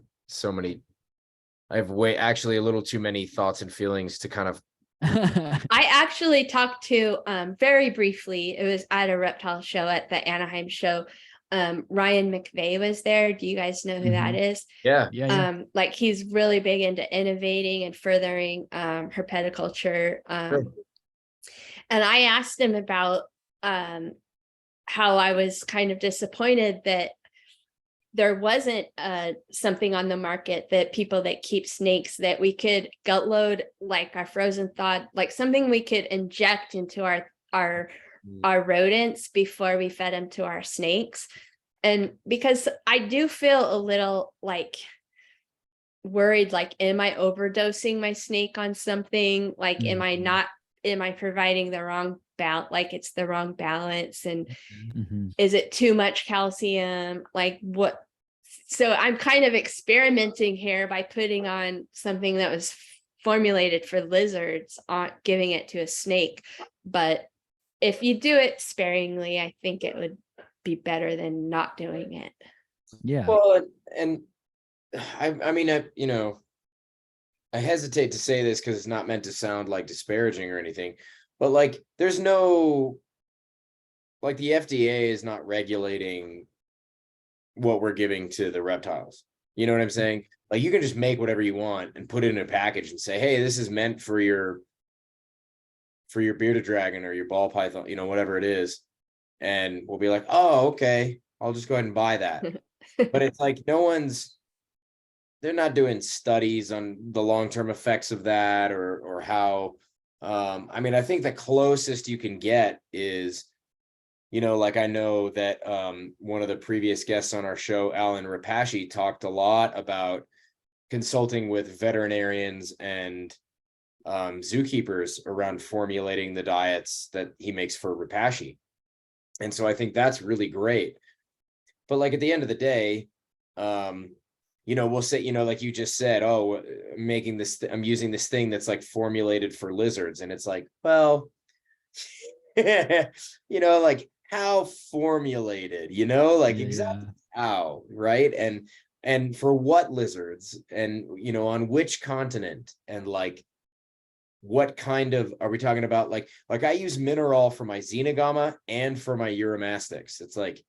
I have actually a little too many thoughts and feelings to kind of. I actually talked to very briefly, it was at a reptile show at the Anaheim show. Ryan McVeigh was there. Do you guys know who that is? Yeah. Yeah. Like he's really big into innovating and furthering herpetoculture. And I asked him about how I was kind of disappointed that there wasn't something on the market that people that keep snakes that we could gut load, like our frozen thawed, like something we could inject into our rodents before we fed them to our snakes. And because I do feel a little like worried, like, am I overdosing my snake on something? Like, am I providing the wrong like it's the wrong balance? And is it too much calcium? Like what? So I'm kind of experimenting here by putting on something that was formulated for lizards, giving it to a snake. But if you do it sparingly, I think it would be better than not doing it. Yeah. Well, and I mean, you know, I hesitate to say this because it's not meant to sound like disparaging or anything, but like there's no, like the FDA is not regulating what we're giving to the reptiles. You know what I'm saying? Like you can just make whatever you want and put it in a package and say, hey, this is meant for your bearded dragon or your ball python, you know, whatever it is. And we'll be like, oh, okay, I'll just go ahead and buy that. But it's like they're not doing studies on the long-term effects of that or how, I mean, I think the closest you can get is, you know, like I know that one of the previous guests on our show, Alan Rapashi, talked a lot about consulting with veterinarians and zookeepers around formulating the diets that he makes for Rapashi. And so I think that's really great. But like at the end of the day, you know, we'll say, you know, like you just said, oh, making this, I'm using this thing that's like formulated for lizards. And it's like, well, you know, like how formulated, you know, like exactly how, right? And for what lizards and, you know, on which continent and like, what kind of, are we talking about? Like I use Mineral for my Xenogama and for my Uromastyx. It's like,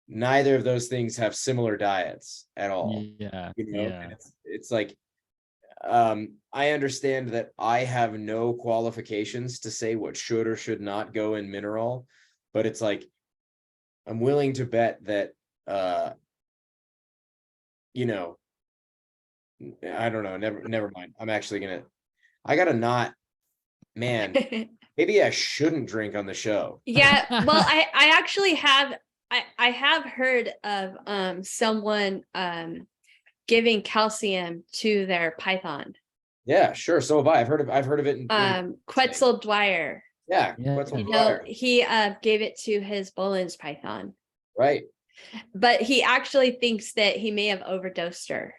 neither of those things have similar diets at all. Yeah. You know, and it's like, I understand that I have no qualifications to say what should or should not go in Mineral, but it's like, I'm willing to bet that, you know, I don't know, never mind. I'm actually I gotta not, man, maybe I shouldn't drink on the show. Yeah, well, I actually have, I have heard of someone giving calcium to their python. Yeah, sure. So have I. I've heard of it in Quetzal Dwyer. Yeah, You know, he gave it to his Bolin's python. Right. But he actually thinks that he may have overdosed her.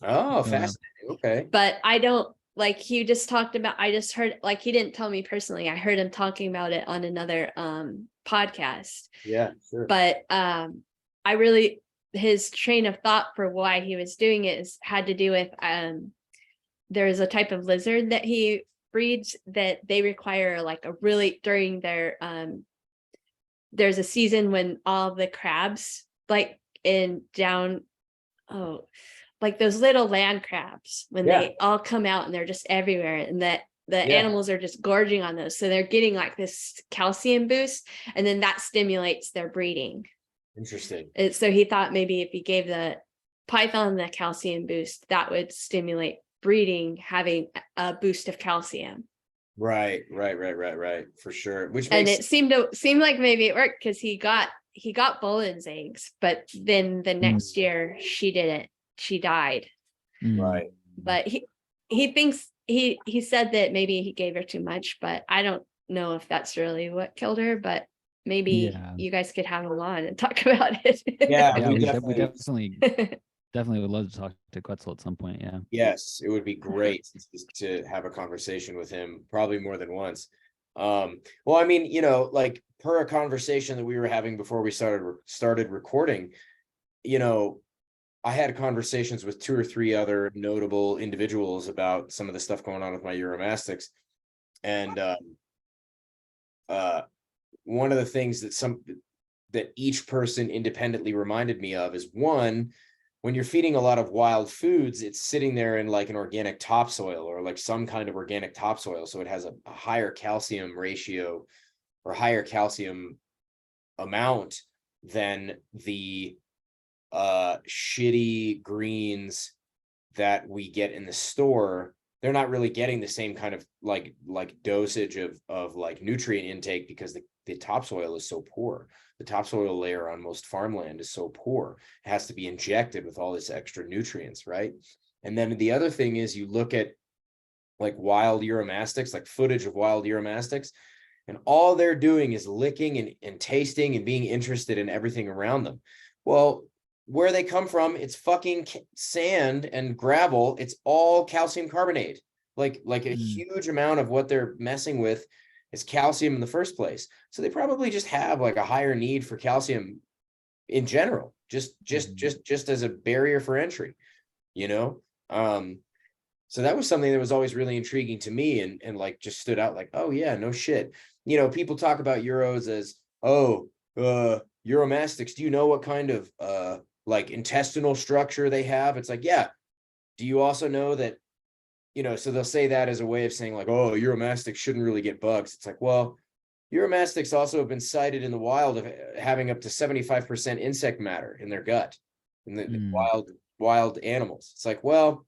Oh, fascinating. Okay. But I don't, like, he just talked about, I just heard, like, he didn't tell me personally. I heard him talking about it on another podcast. Yeah, sure. But I really, his train of thought for why he was doing it had to do with there's a type of lizard that he breeds that they require like a really during their there's a season when all the crabs like like those little land crabs when they all come out and they're just everywhere, and that the animals are just gorging on those, so they're getting like this calcium boost, and then that stimulates their breeding. Interesting. So he thought maybe if he gave the python the calcium boost, that would stimulate breeding, having a boost of calcium. Right, for sure. Which and makes it seemed like maybe it worked, because he got Bolin's eggs, but then the next year she didn't. She died. Right. But he thinks he said that maybe he gave her too much, but I don't know if that's really what killed her. But maybe you guys could have him on and talk about it. Yeah, we definitely would love to talk to Quetzal at some point. Yeah. Yes, it would be great to have a conversation with him, probably more than once. Well, I mean, you know, like per a conversation that we were having before we started recording, you know, I had conversations with 2 or 3 other notable individuals about some of the stuff going on with my uromastyx. And one of the things that each person independently reminded me of is, one, when you're feeding a lot of wild foods, it's sitting there in like an organic topsoil or like some kind of organic topsoil. So it has a higher calcium ratio or higher calcium amount than the shitty greens that we get in the store. They're not really getting the same kind of like dosage of like nutrient intake, because the topsoil is so poor. The topsoil layer on most farmland is so poor. It has to be injected with all this extra nutrients, right? And then the other thing is, you look at like wild uromastyx, like footage of wild uromastyx, and all they're doing is licking and tasting and being interested in everything around them. Well, where they come from, it's fucking sand and gravel. It's all calcium carbonate. Like a huge amount of what they're messing with is calcium in the first place. So they probably just have like a higher need for calcium in general, just as a barrier for entry, you know? So that was something that was always really intriguing to me, and like just stood out like, oh yeah, no shit. You know, people talk about Euros as, uromastyx, do you know what kind of like intestinal structure they have? It's like, yeah. Do you also know that, you know, so they'll say that as a way of saying like, oh, uromastyx shouldn't really get bugs. It's like, well, uromastyx also have been cited in the wild of having up to 75% insect matter in their gut, in the wild animals. It's like, well,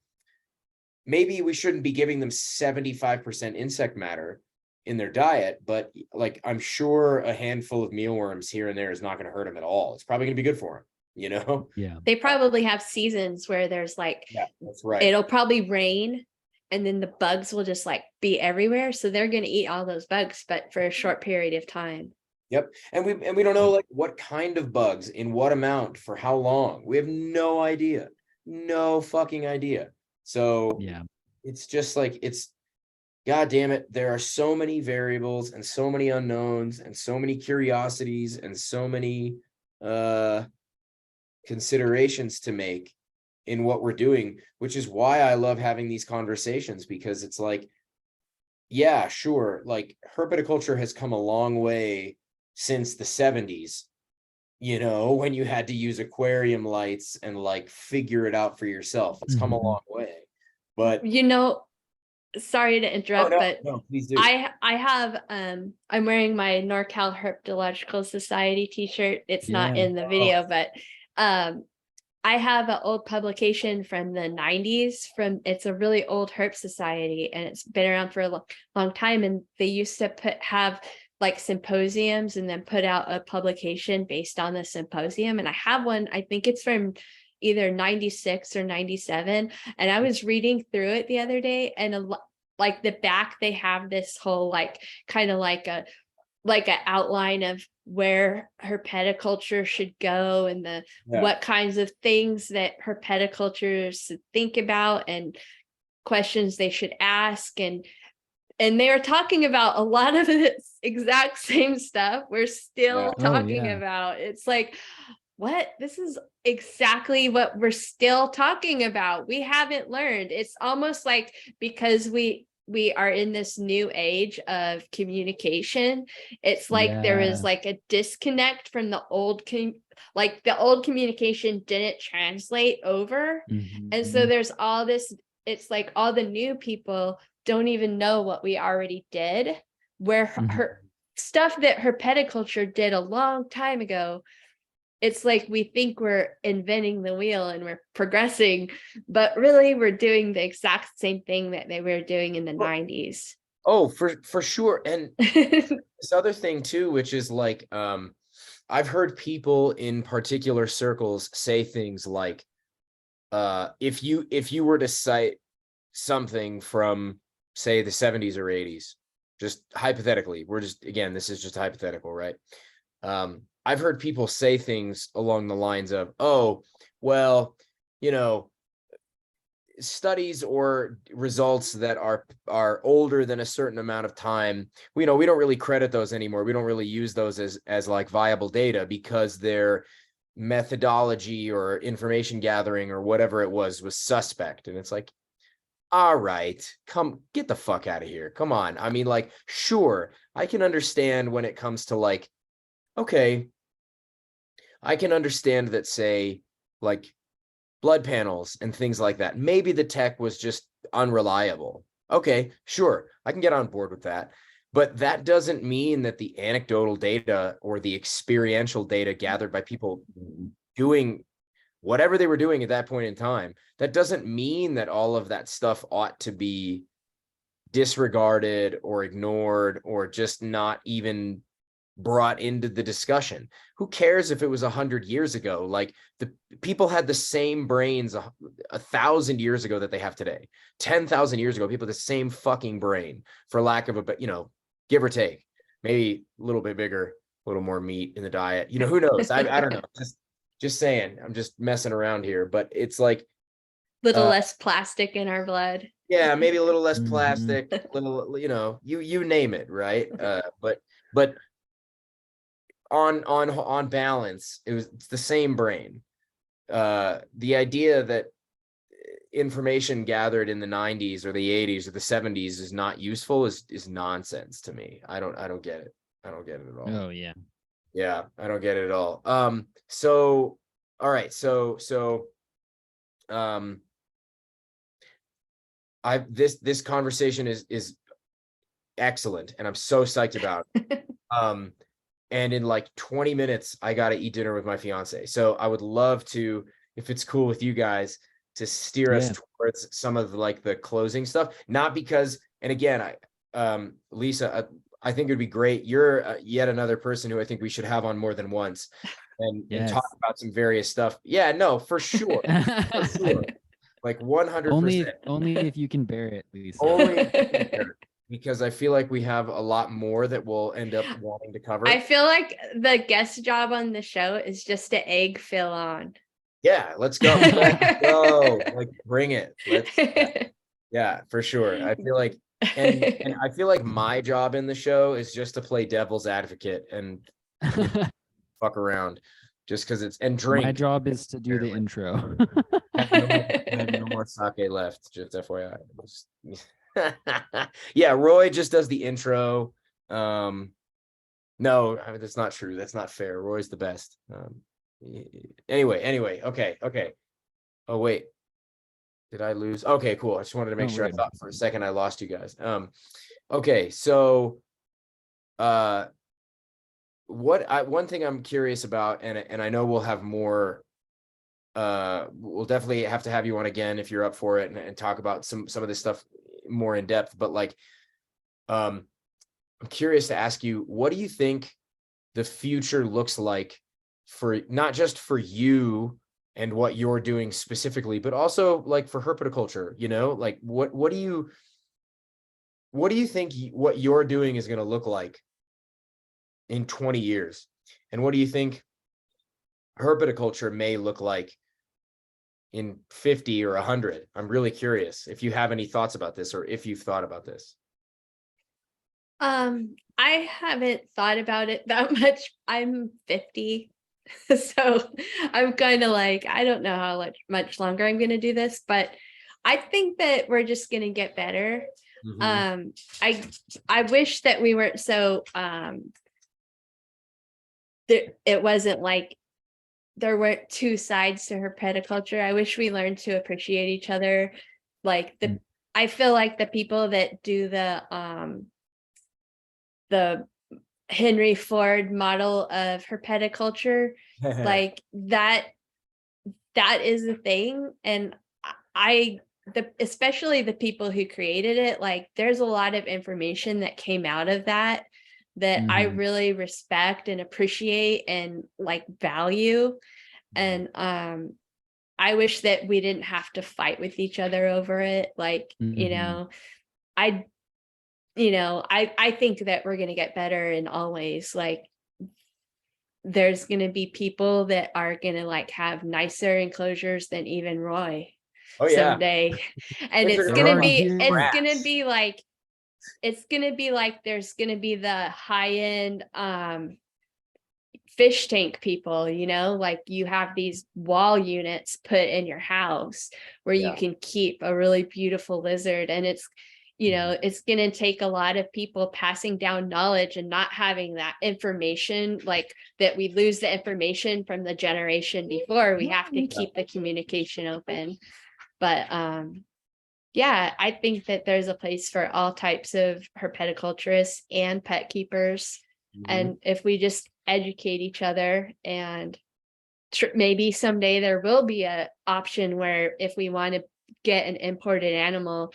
maybe we shouldn't be giving them 75% insect matter in their diet, but like, I'm sure a handful of mealworms here and there is not going to hurt them at all. It's probably going to be good for them, you know? Yeah. They probably have seasons where there's like, that's right. It'll probably rain, and then the bugs will just like be everywhere. So they're going to eat all those bugs, but for a short period of time. Yep. And we don't know like what kind of bugs, in what amount, for how long. We have no idea. No fucking idea. So yeah, it's just like, God damn it. There are so many variables and so many unknowns and so many curiosities and so many considerations to make in what we're doing, which is why I love having these conversations, because it's like, yeah, sure. Like herpetoculture has come a long way since the 70s, you know, when you had to use aquarium lights and like figure it out for yourself. It's come a long way, but you know, sorry to interrupt, but no, please do. I have I'm wearing my NorCal Herpetological Society t-shirt. It's not in the video, but I have an old publication from the 90s it's a really old herp society, and it's been around for a long time, and they used to have like symposiums and then put out a publication based on the symposium. And I have one, I think it's from either 96 or 97, and I was reading through it the other day, and like the back, they have this whole like kind of like a outline of where herpetoculture should go, and what kinds of things that herpetoculturists should think about and questions they should ask. And they were talking about a lot of the exact same stuff we're still talking about. It's like, what? This is exactly what we're still talking about. We haven't learned. It's almost like because we are in this new age of communication, it's like there is Yeah. like a disconnect from the old like the old communication didn't translate over. And so Mhm. there's all this, it's like all the new people don't even know what we already did, where Mhm. her stuff that herpetoculture did a long time ago, it's like we think we're inventing the wheel and we're progressing, but really we're doing the exact same thing that they were doing in the 90s. Oh, for sure. And this other thing too, which is like, I've heard people in particular circles say things like, if you were to cite something from, say, the 70s or 80s, just hypothetically, again, this is just hypothetical, right? I've heard people say things along the lines of, oh, well, you know, studies or results that are older than a certain amount of time, we don't really credit those anymore. We don't really use those as like viable data because their methodology or information gathering or whatever it was suspect. And it's like, all right, come get the fuck out of here. Come on. I mean, like, sure, I can understand when it comes to like, okay, I can understand that, say, like blood panels and things like that. Maybe the tech was just unreliable. Okay, sure, I can get on board with that. But that doesn't mean that the anecdotal data or the experiential data gathered by people doing whatever they were doing at that point in time, that doesn't mean that all of that stuff ought to be disregarded or ignored or just not even brought into the discussion. Who cares if it was 100 years ago? Like, the people had the same brains 1,000 years ago that they have today. 10,000 years ago, people had the same fucking brain, for lack of a, give or take, maybe a little bit bigger, a little more meat in the diet. Who knows? I don't know. Just saying. I'm just messing around here, but it's like Little less plastic in our blood. yeah, maybe a little less Mhm. plastic, little, you name it, right? But on balance, it's the same brain. The idea that information gathered in the 90s or the 80s or the 70s is not useful is nonsense to me. I don't get it. I don't get it at all. Oh yeah. Yeah, I don't get it at all. So all right, so this conversation is excellent and I'm so psyched about it. And in like 20 minutes, I got to eat dinner with my fiance. So I would love to, if it's cool with you guys, to steer us towards some of like the closing stuff. Not because, and again, Lisa, I think it'd be great. You're yet another person who I think we should have on more than once and talk about some various stuff. Yeah, no, for sure. For sure. Like 100%. Only if you can bear it, Lisa. Only if you can bear it. Because I feel like we have a lot more that we'll end up wanting to cover. I feel like the guest job on the show is just to egg Phil on. Yeah, let's go. Let's go. Like, bring it. Yeah, for sure. I feel like, and I feel like my job in the show is just to play devil's advocate and fuck around, just because it's and drink. My job is to do the intro. I have no more sake left. Just FYI. Yeah, Roy just does the intro. No, I mean, that's not true. That's not fair. Roy's the best. Anyway, okay. Oh wait, did I lose? Okay, cool. I just wanted to make sure. I thought for a second I lost you guys. Okay, so one thing I'm curious about, and I know we'll have more. We'll definitely have to have you on again if you're up for it and talk about some of this stuff more in depth. But like, I'm curious to ask you, what do you think the future looks like for not just for you and what you're doing specifically, but also like for herpetoculture? Like what do you think what you're doing is going to look like in 20 years, and what do you think herpetoculture may look like in 50 or 100? I'm really curious if you have any thoughts about this, or if you've thought about this. I haven't thought about it that much. I'm 50. So I'm kind of like, I don't know how much longer I'm going to do this, but I think that we're just going to get better. Mhm. I wish that we weren't so it wasn't like there weren't two sides to herpetoculture. I wish we learned to appreciate each other. Like I feel like the people that do the Henry Ford model of herpetoculture, like that is the thing. And especially the people who created it, like there's a lot of information that came out of that I really respect and appreciate and like value. And I wish that we didn't have to fight with each other over it. Like, I think that we're going to get better in all ways. Like there's going to be people that are going to like have nicer enclosures than even Roy someday. And it's going to be like there's going to be the high end fish tank people, like you have these wall units put in your house where you can keep a really beautiful lizard. And it's it's going to take a lot of people passing down knowledge and not having that information, like that we lose the information from the generation before. We have to keep the communication open. But yeah, I think that there's a place for all types of herpetoculturists and pet keepers. And if we just educate each other, and maybe someday there will be a option where if we want to get an imported animal,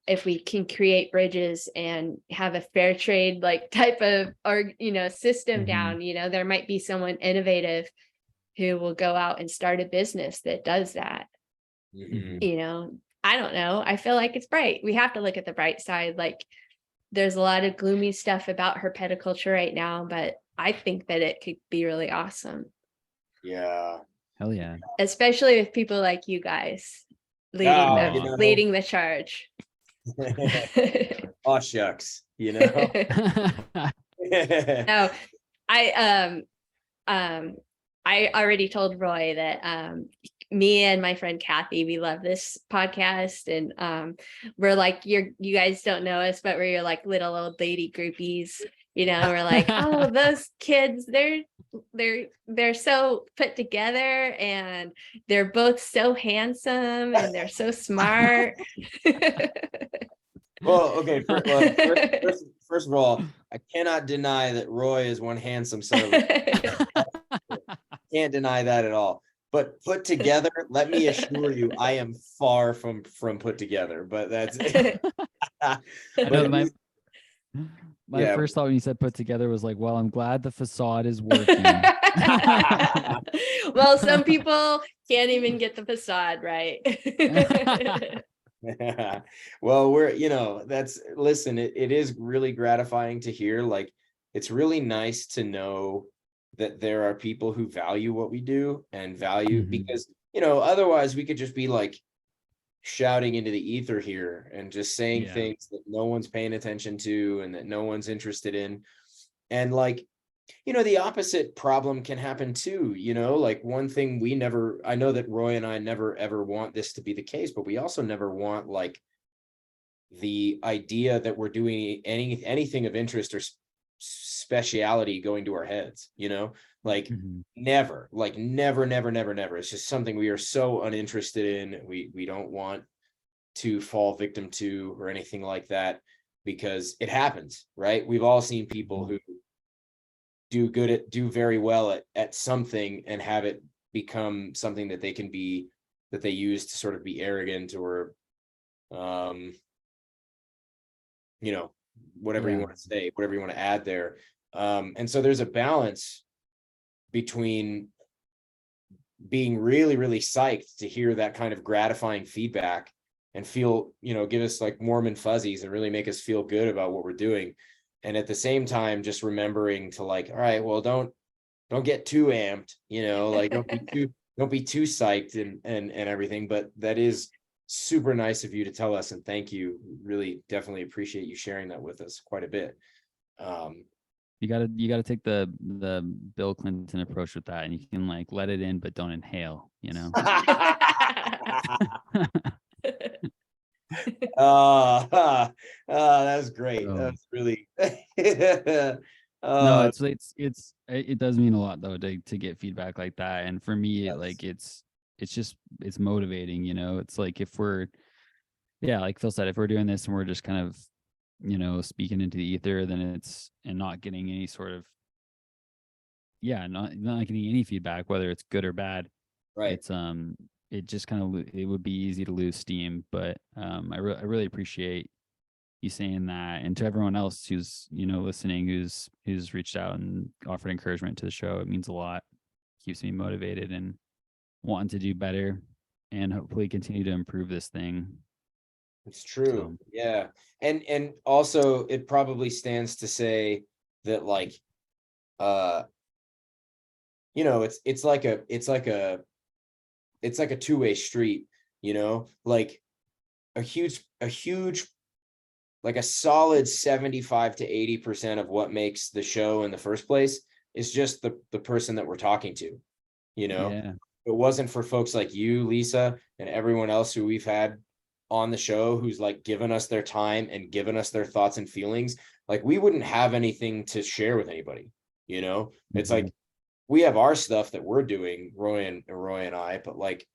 if we can create bridges and have a fair trade like type of system down, there might be someone innovative who will go out and start a business that does that. I don't know. I feel like it's bright. We have to look at the bright side. Like there's a lot of gloomy stuff about herpetoculture right now, but I think that it could be really awesome. Yeah. Hell yeah. Especially with people like you guys leading the charge. Oh shucks, No, I already told Roy that me and my friend Kathy, we love this podcast, and we're like, you guys don't know us, but we're your like little old lady groupies. We're like, oh, those kids, they're so put together, and they're both so handsome, and they're so smart. Well, okay. First of all, I cannot deny that Roy is one handsome son. Can't deny that at all. But put together, let me assure you, I am far from put together. But that's my first thought when you said put together was like, well, I'm glad the facade is working. Well, some people can't even get the facade right. Well, listen, it is really gratifying to hear. Like, it's really nice to know that there are people who value what we do and value, because, otherwise we could just be like shouting into the ether here and just saying things that no one's paying attention to and that no one's interested in. And like, the opposite problem can happen too, like one thing I know that Roy and I never ever want this to be the case, but we also never want like the idea that we're doing anything of interest or speciality going to our heads, like never, never. It's just something we are so uninterested in. We don't want to fall victim to or anything like that, because it happens, right? We've all seen people who do very well at something and have it become something that they use to sort of be arrogant or whatever you want to say, whatever you want to add there. And so there's a balance between being really, really psyched to hear that kind of gratifying feedback and feel, give us like warm and fuzzies and really make us feel good about what we're doing. And at the same time, just remembering to like, all right, well, don't get too amped, like don't be too psyched and everything. But that is super nice of you to tell us, and thank you. Really, definitely appreciate you sharing that with us quite a bit. You gotta take the Bill Clinton approach with that, and you can like let it in, but don't inhale. You know. That's great. So, That's really no, it does mean a lot though to get feedback like that, and for me, like it's motivating. You know, it's like if we're like Phil said, if we're doing this and we're just kind of speaking into the ether, then it's and not getting any sort of not getting any feedback, whether it's good or bad. right. It's it just kind of it would be easy to lose steam, but I really appreciate you saying that, and to everyone else who's listening, who's reached out and offered encouragement to the show. It means a lot. Keeps me motivated and wanting to do better, and hopefully continue to improve this thing. It's true. So. Yeah. And also it probably stands to say that like it's like a two-way street, like a huge like a solid 75 to 80% of what makes the show in the first place is just the person that we're talking to. Yeah. If it wasn't for folks like you, Lisa, and everyone else who we've had on the show who's like given us their time and given us their thoughts and feelings, like we wouldn't have anything to share with anybody. It's like we have our stuff that we're doing, Roy and I, but like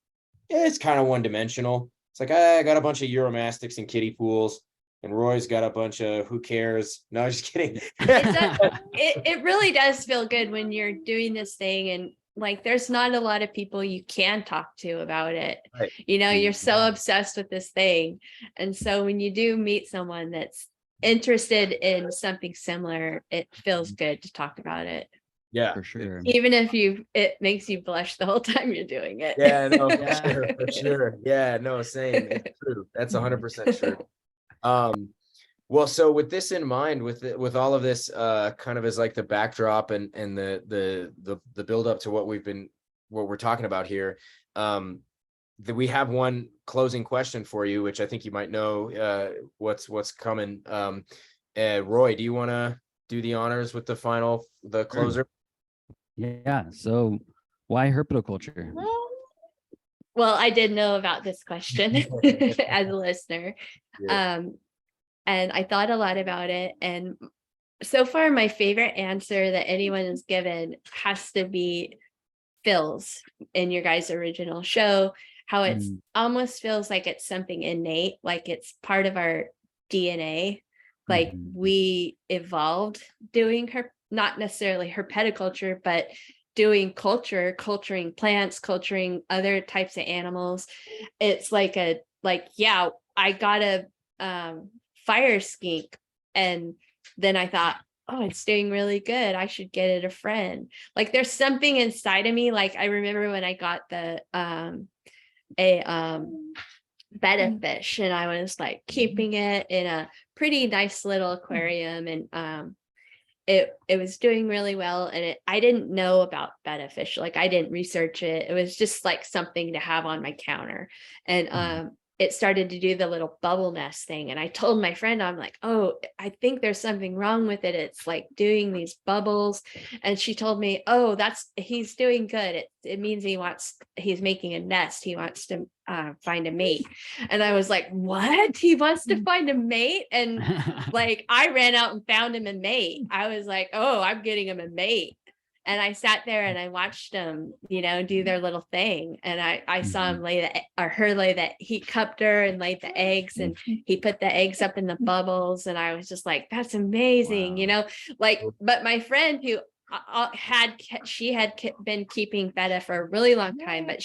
it's kind of one-dimensional. It's like I got a bunch of Euromastics and kiddie pools, and Roy's got a bunch of who cares. No, just kidding. It really does feel good when you're doing this thing, and like there's not a lot of people you can talk to about it. Right. You're so obsessed with this thing, and so when you do meet someone that's interested in something similar, it feels good to talk about it. Yeah, for sure. Even if it makes you blush the whole time you're doing it. Yeah, no, for sure. Yeah, no, same. It's true. That's 100% true. Well, so with this in mind, with all of this kind of as like the backdrop and the build up to what we're talking about here, that we have one closing question for you, which I think you might know what's coming. Roy, do you want to do the honors with the closer? Yeah. So why herpetoculture? Well, I did know about this question as a listener. Yeah. And I thought a lot about it. And so far, my favorite answer that anyone has given has to be Phil's in your guys' original show, how it's almost feels like it's something innate, like it's part of our DNA. Like we evolved doing not necessarily herpetoculture, but doing culturing plants, culturing other types of animals. It's like I got a fire skink, and then I thought, oh, it's doing really good, I should get it a friend. Like there's something inside of me. Like I remember when I got the betta fish, and I was like keeping it in a pretty nice little aquarium, and it was doing really well. And I didn't know about betta fish, like I didn't research it. It was just like something to have on my counter, and it started to do the little bubble nest thing. And I told my friend, I'm like, oh, I think there's something wrong with it. It's like doing these bubbles. And she told me, oh, he's doing good. It means he's making a nest. He wants to find a mate. And I was like, what? He wants to find a mate? And like, I ran out and found him a mate. I was like, oh, I'm getting him a mate. And I sat there and I watched them, do their little thing. And I saw him he cupped her and laid the eggs, and he put the eggs up in the bubbles. And I was just like, that's amazing, Wow. But my friend who had been keeping betta for a really long time, but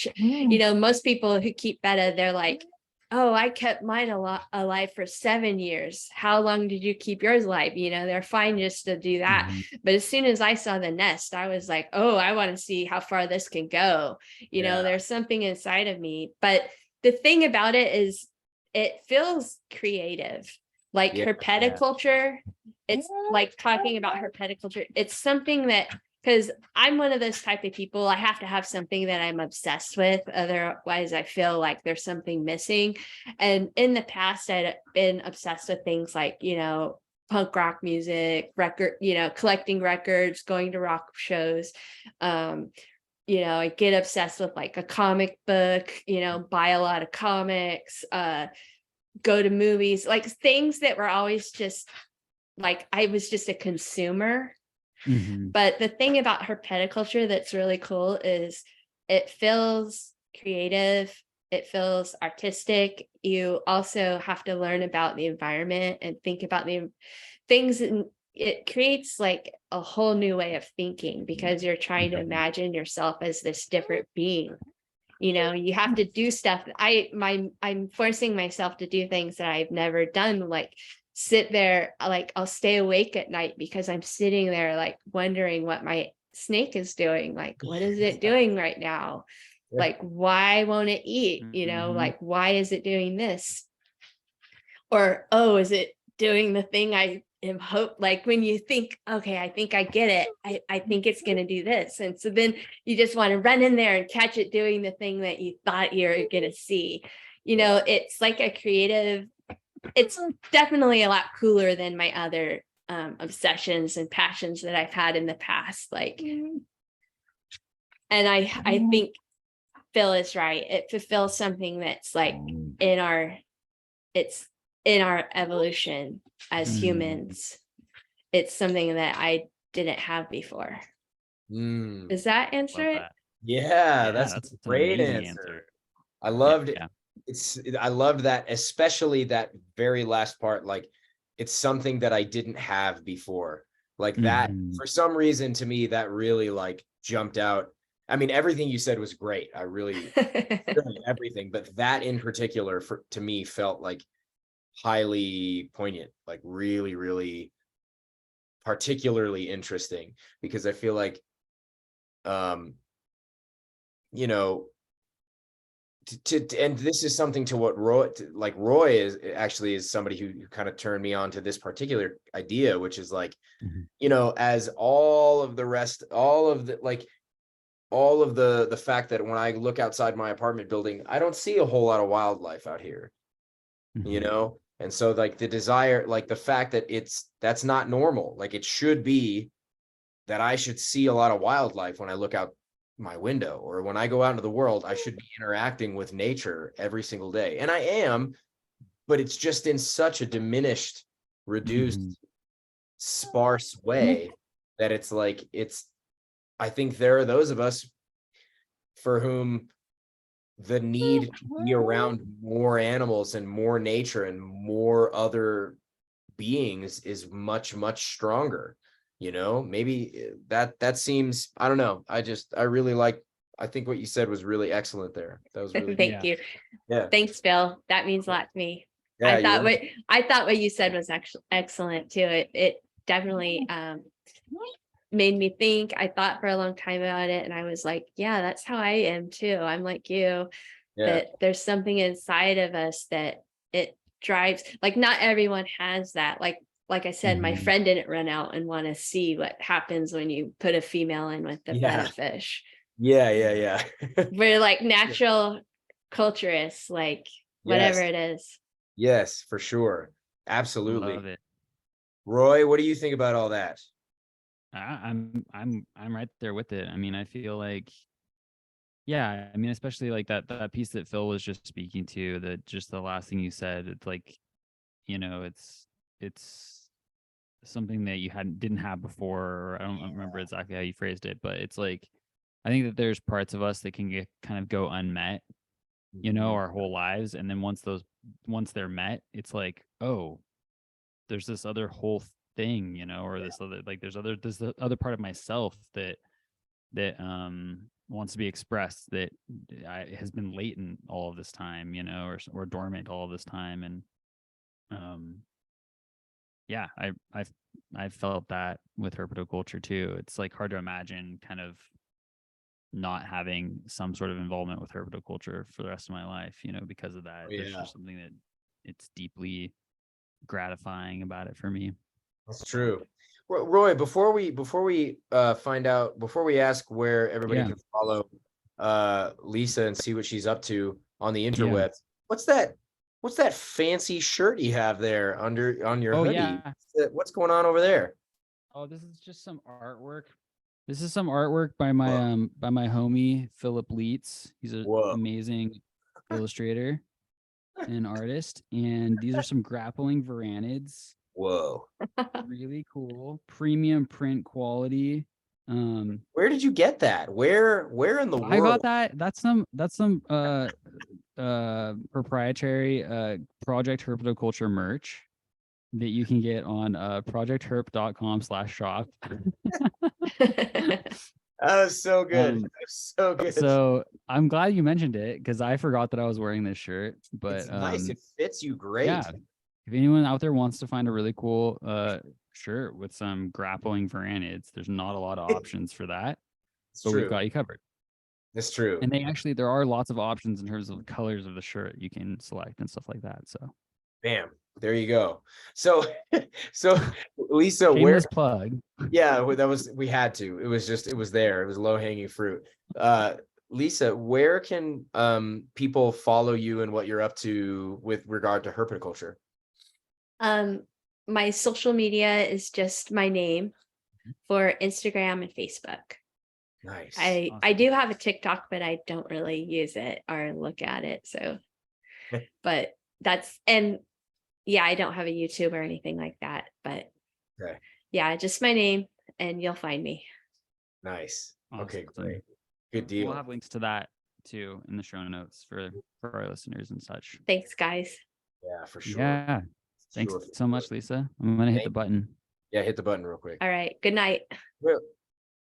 most people who keep betta, they're like, oh, I kept mine alive for 7 years. How long did you keep yours alive? They're fine just to do that. But as soon as I saw the nest, I was like, oh, I want to see how far this can go. There's something inside of me. But the thing about it is it feels creative, like herpetoculture. It's like talking about herpetoculture. It's something that, because I'm one of those type of people, I have to have something that I'm obsessed with. Otherwise, I feel like there's something missing. And in the past, I'd been obsessed with things like, punk rock music, collecting records, going to rock shows. I get obsessed with like a comic book, buy a lot of comics, go to movies, like things that were always just like, I was just a consumer. But the thing about herpetoculture that's really cool is it feels creative, it feels artistic. You also have to learn about the environment and think about the things, and it creates like a whole new way of thinking, because you're trying to imagine yourself as this different being. You have to do stuff. I'm forcing myself to do things that I've never done, like sit there, like I'll stay awake at night because I'm sitting there like wondering what my snake is doing, like what is it doing right now, like why won't it eat, like why is it doing this, or oh, is it doing the thing I am like when you think, okay, I think I get it, I think it's going to do this, and so then you just want to run in there and catch it doing the thing that you thought you were going to see. It's like a creative, it's definitely a lot cooler than my other obsessions and passions that I've had in the past, like, and I think Phil is right. It fulfills something that's like it's in our evolution as humans. It's something that I didn't have before. Does that answer it? Yeah, that's a great answer. I loved it. I loved that, especially that very last part. Like, it's something that I didn't have before. Like that, for some reason, to me, that really like jumped out. I mean, everything you said was great. I really, really everything, but that in particular, to me, felt like highly poignant, like really, really particularly interesting, because I feel like, and this is something to what Roy is somebody who kind of turned me on to this particular idea, which is like, as all of the fact that when I look outside my apartment building, I don't see a whole lot of wildlife out here, and so like the desire, like the fact that that's not normal. Like it should be that I should see a lot of wildlife when I look out my window, or when I go out into the world, I should be interacting with nature every single day. And I am, but it's just in such a diminished, reduced, sparse way that it's like, I think there are those of us for whom the need to be around more animals and more nature and more other beings is much, much stronger. Maybe that seems, I don't know. I really I think what you said was really excellent there. That was really Thank you. Yeah. Thanks, Phil. That means a lot to me. Yeah, I thought what you said was actually excellent too. It definitely made me think. I thought for a long time about it, and I was like, yeah, that's how I am too. I'm like you, that there's something inside of us that it drives. Like not everyone has that. Like I said, my friend didn't run out and want to see what happens when you put a female in with the fish. Yeah. We're like natural culturists, like whatever it is. Yes, for sure. Absolutely. Love it. Roy, what do you think about all that? I'm right there with it. I mean, I feel like, I mean, especially like that piece that Phil was just speaking to, that just the last thing you said, it's like, it's something that you didn't have before, or I don't remember exactly how you phrased it, but it's like, I think that there's parts of us that can kind of go unmet, our whole lives. And then once they're met, it's like, oh, there's this other whole thing, or this other, like there's the other part of myself that wants to be expressed, that has been latent all of this time, or dormant all of this time. And I've felt that with herpetoculture too. It's like hard to imagine kind of not having some sort of involvement with herpetoculture for the rest of my life, because of that. There's just something that it's deeply gratifying about it for me. That's true. Roy, before we ask where everybody can follow Lisa and see what she's up to on the interwebs, what's that What's that fancy shirt you have there under on your Oh hoodie? yeah. What's going on over there? Oh, this is just some artwork. This is some artwork by my homie Philip Leitz. He's an Whoa. amazing illustrator and artist. And these are some grappling varanids. Whoa. Really cool. Premium print quality. Where did you get that? Where in the world? I got that. That's some proprietary Project Herpetoculture merch that you can get on projectherp.com/shop. That was so good. That was so good. So I'm glad you mentioned it because I forgot that I was wearing this shirt. But It's nice. It fits you great. yeah, if anyone out there wants to find a really cool shirt with some grappling varanids, there's not a lot of options for that. It's But true. we've got you covered. It's true. And there are lots of options in terms of the colors of the shirt you can select and stuff like that. So Bam. There you go. So Lisa, shameless plug. Yeah, we had to. It was there. It was low hanging fruit. Lisa, where can people follow you and what you're up to with regard to herpetoculture? My social media is just my name for Instagram and Facebook. Nice. I do have a TikTok, but I don't really use it or look at it. So, but yeah, I don't have a YouTube or anything like that, but yeah, just my name and you'll find me. Nice. Awesome. Okay, great. Good deal. We'll have links to that too in the show notes for our listeners and such. Thanks, guys. Yeah, for sure. Yeah. Thanks so much, Lisa. I'm going to hit the button. Yeah, hit the button real quick. All right. Good night. Well,